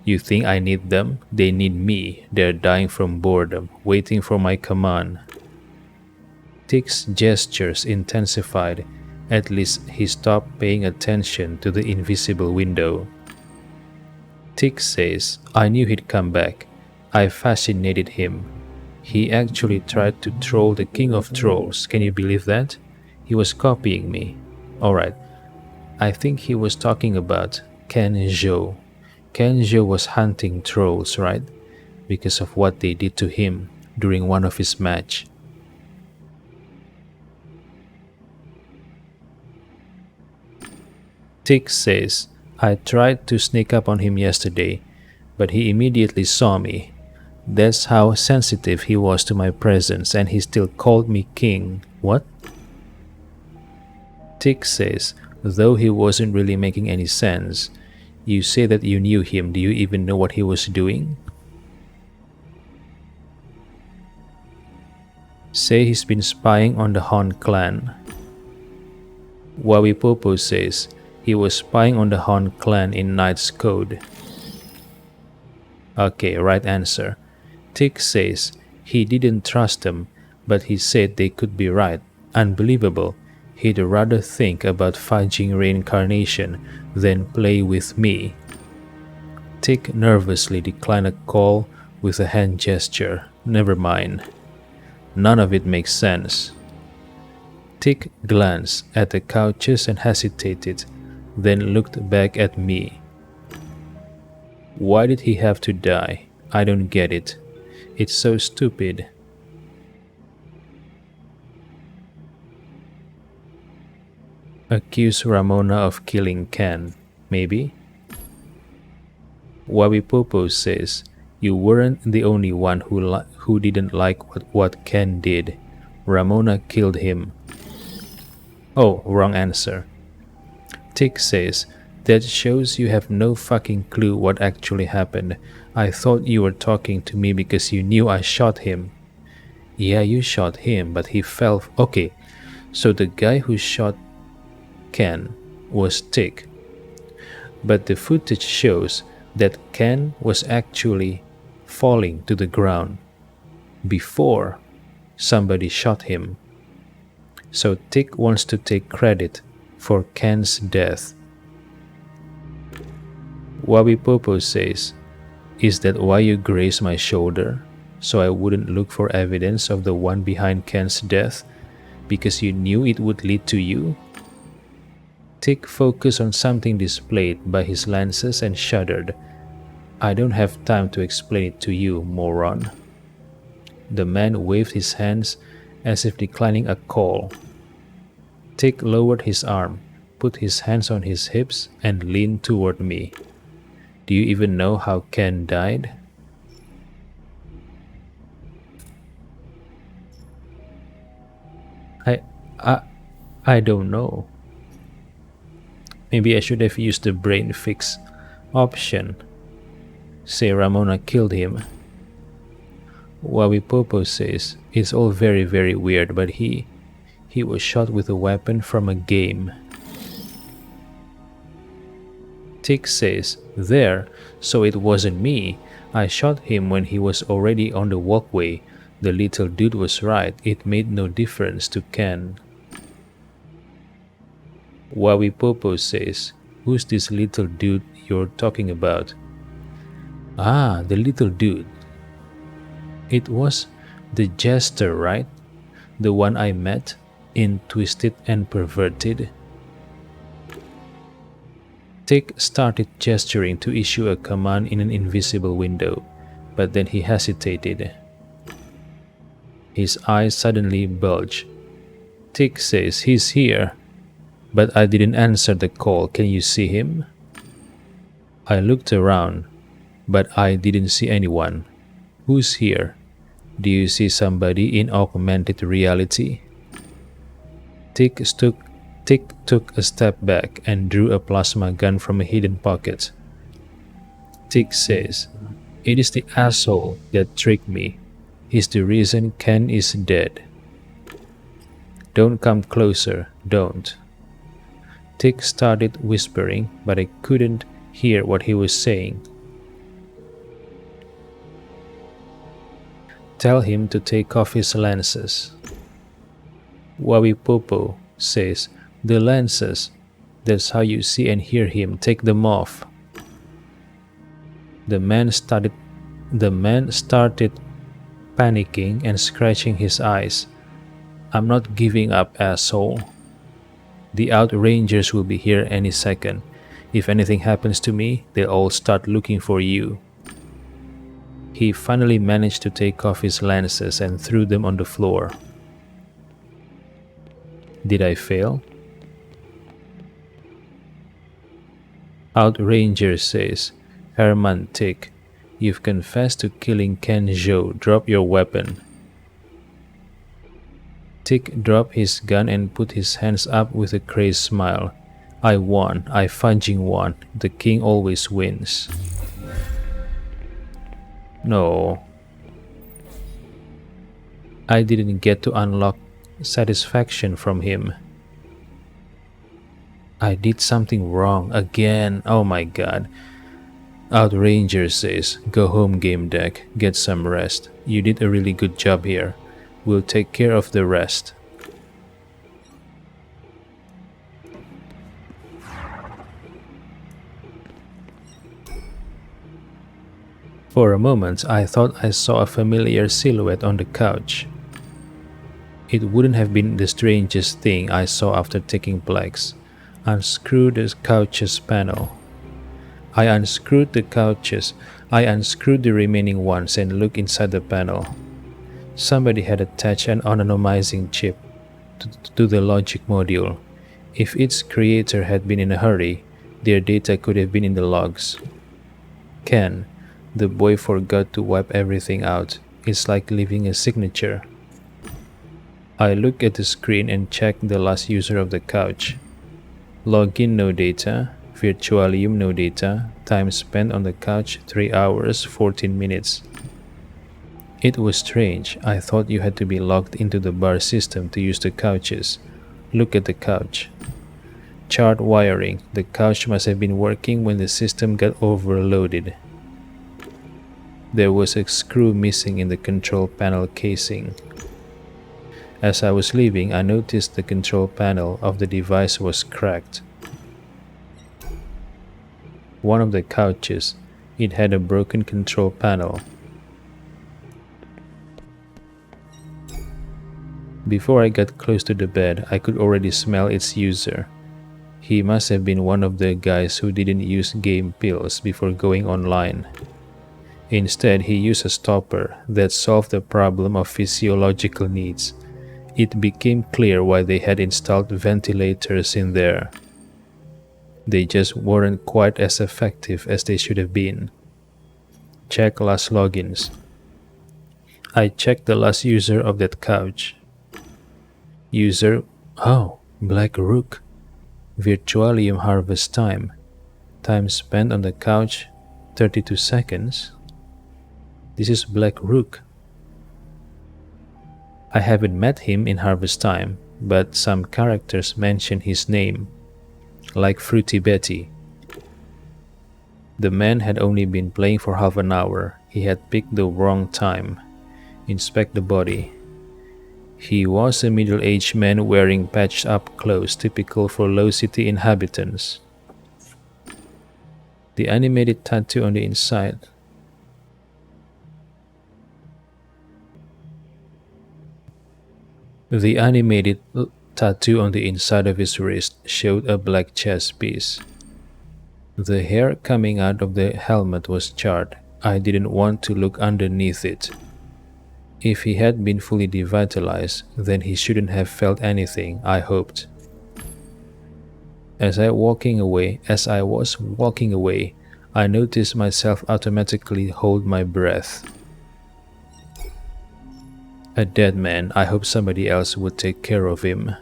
you think I need them? They need me. They're dying from boredom, waiting for my command. Tick's gestures intensified. At least he stopped paying attention to the invisible window. Tick says, I knew he'd come back. I fascinated him. He actually tried to troll the king of trolls. Can you believe that? He was copying me. Alright, I think he was talking about Ken Zhou. Ken Zhou was hunting trolls, right? Because of what they did to him during one of his match. Tick says, I tried to sneak up on him yesterday, but he immediately saw me. That's how sensitive he was to my presence, and he still called me king. What? Tick says, though he wasn't really making any sense. You say that you knew him. Do you even know what he was doing? Say he's been spying on the Han clan. Wawipopo says, he was spying on the Han clan in Knight's Code. Okay, right answer. Tick says he didn't trust them, but he said they could be right. Unbelievable. He'd rather think about fudging reincarnation than play with me. Tick nervously declined a call with a hand gesture. Never mind. None of it makes sense. Tick glanced at the couches and hesitated, then looked back at me. Why did he have to die? I don't get it. It's so stupid. Accuse Ramona of killing Ken, maybe? Wawipopo says, you weren't the only one who didn't like what Ken did. Ramona killed him. Oh, wrong answer. Tick says, that shows you have no fucking clue what actually happened. I thought you were talking to me because you knew I shot him. Yeah, you shot him, but he fell. Okay, so the guy who shot Ken was Tick. But the footage shows that Ken was actually falling to the ground before somebody shot him. So Tick wants to take credit for Ken's death. Wawipopo says, is that why you grazed my shoulder? So I wouldn't look for evidence of the one behind Ken's death? Because you knew it would lead to you? Tick focused on something displayed by his lenses and shuddered. I don't have time to explain it to you, moron. The man waved his hands as if declining a call. Tick lowered his arm, put his hands on his hips, and leaned toward me. Do you even know how Ken died? I don't know. Maybe I should have used the brain fix option. Say Ramona killed him. Wawipopo says, it's all very very weird, but he was shot with a weapon from a game. Tick says, there, so it wasn't me. I shot him when he was already on the walkway. The little dude was right, it made no difference to Ken. Wawipopo says, who's this little dude you're talking about? Ah, the little dude. It was the jester, right? The one I met in Twisted and Perverted. Tick started gesturing to issue a command in an invisible window, but then he hesitated. His eyes suddenly bulged. Tick says, he's here, but I didn't answer the call. Can you see him? I looked around, but I didn't see anyone. Who's here? Do you see somebody in augmented reality? Tick took, Tick took a step back and drew a plasma gun from a hidden pocket. Tick says, "It is the asshole that tricked me. He's the reason Ken is dead." "Don't come closer, don't." Tick started whispering, but I couldn't hear what he was saying. "Tell him to take off his lenses." Wawipopo says, "The lenses. That's how you see and hear him. Take them off." The man started panicking and scratching his eyes. "I'm not giving up, asshole. The outrangers will be here any second. If anything happens to me, they'll all start looking for you." He finally managed to take off his lenses and threw them on the floor. Did I fail? Outranger says, "Herman Tick, you've confessed to killing Ken Zhou. Drop your weapon." Tick dropped his gun and put his hands up with a crazed smile. "I won. I fudging won. The king always wins." No. I didn't get to unlock satisfaction from him. I did something wrong again. Oh my god. Outranger says, "Go home, Gamedec. Get some rest. You did a really good job here. We'll take care of the rest." For a moment, I thought I saw a familiar silhouette on the couch. It wouldn't have been the strangest thing I saw after taking Plex. Unscrew the couch's panel. I unscrewed the remaining ones and looked inside the panel. Somebody had attached an anonymizing chip to the logic module. If its creator had been in a hurry, their data could have been in the logs. Ken, the boy forgot to wipe everything out. It's like leaving a signature. I looked at the screen and checked the last user of the couch. Login no data, Virtualium no data, time spent on the couch 3 hours 14 minutes. It was strange. I thought you had to be logged into the bar system to use the couches. Look at the couch. Chart wiring. The couch must have been working when the system got overloaded. There was a screw missing in the control panel casing. As I was leaving, I noticed the control panel of the device was cracked. One of the couches, it had a broken control panel. Before I got close to the bed, I could already smell its user. He must have been one of the guys who didn't use game pills before going online. Instead, he used a stopper that solved the problem of physiological needs. It became clear why they had installed ventilators in there. They just weren't quite as effective as they should have been. Check last logins. I checked the last user of that couch. User, Black Rook. Virtualium harvest time. Time spent on the couch, 32 seconds. This is Black Rook. I haven't met him in harvest time, but some characters mention his name, like Fruity Betty. The man had only been playing for half an hour. He had picked the wrong time. Inspect the body. He was a middle-aged man wearing patched-up clothes typical for low city inhabitants. The animated tattoo on the inside. The animated tattoo on the inside of his wrist showed a black chest piece. The hair coming out of the helmet was charred. I didn't want to look underneath it. If he had been fully devitalized, then he shouldn't have felt anything, I hoped. As I was walking away, I noticed myself automatically hold my breath. A dead man. I hope somebody else would take care of him.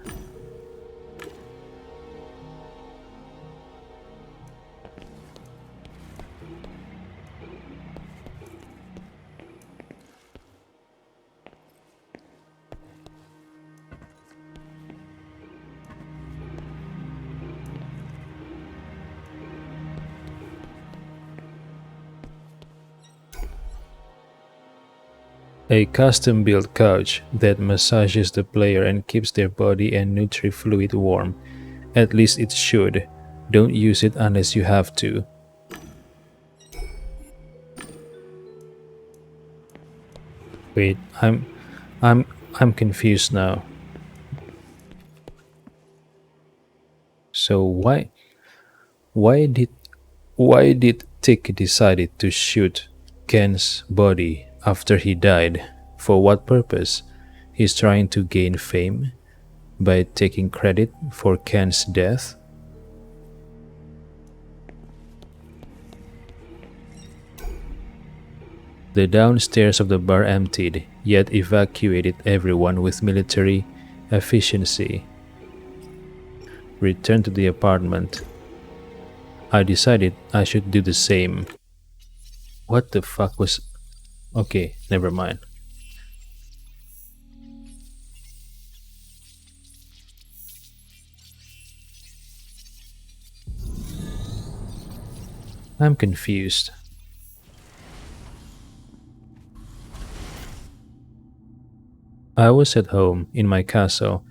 A custom built couch that massages the player and keeps their body and nutri-fluid warm. At least it should. Don't use it unless you have to. Wait, I'm I'm confused now. So why did why did Tick decided to shoot Ken's body after he died? For what purpose? He's trying to gain fame by taking credit for Ken's death? The downstairs of the bar emptied, yet evacuated everyone with military efficiency. Returned to the apartment. I decided I should do the same. What the fuck was... Okay, never mind. I'm confused. I was at home in my castle.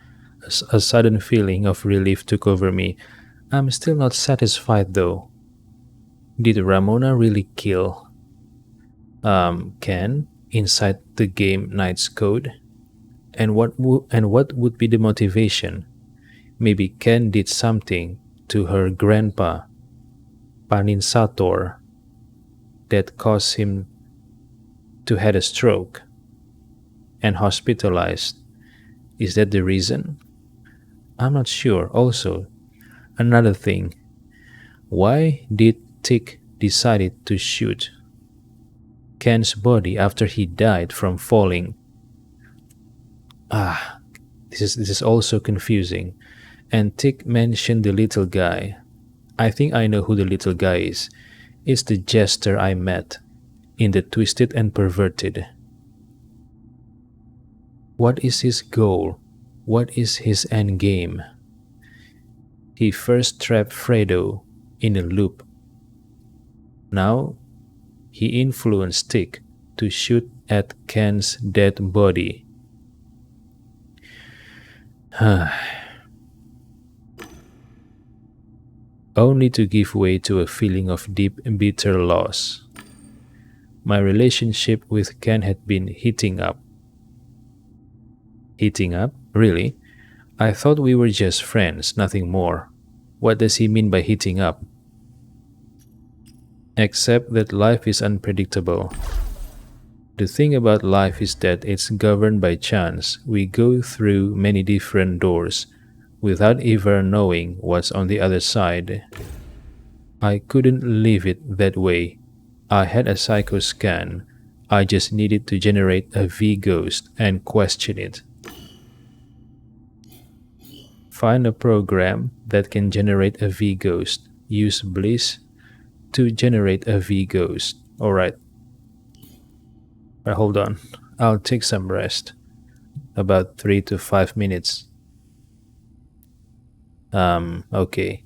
A sudden feeling of relief took over me. I'm still not satisfied though. Did Ramona really kill Ken inside the game Knight's Code? And what would be the motivation? Maybe Ken did something to her grandpa, Paninsator, that caused him to had a stroke and hospitalized. Is that the reason? I'm not sure. Also, another thing, why did Tick decided to shoot Ken's body after he died from falling? This is also confusing. And Tick mentioned the little guy. I think I know who the little guy is. It's the jester I met in the Twisted and Perverted. What is his goal? What is his end game? He first trapped Fredo in a loop. Now, he influenced Tick to shoot at Ken's dead body. Only to give way to a feeling of deep, bitter loss. My relationship with Ken had been heating up. Heating up? Really? I thought we were just friends, nothing more. What does he mean by heating up? Except that life is unpredictable. The thing about life is that it's governed by chance. We go through many different doors without ever knowing what's on the other side. I couldn't leave it that way. I had a psycho scan. I just needed to generate a V-ghost and question it. Find a program that can generate a V-ghost. Use Bliss to generate a V-ghost. Alright. Hold on. I'll take some rest. About 3 to 5 minutes. Okay.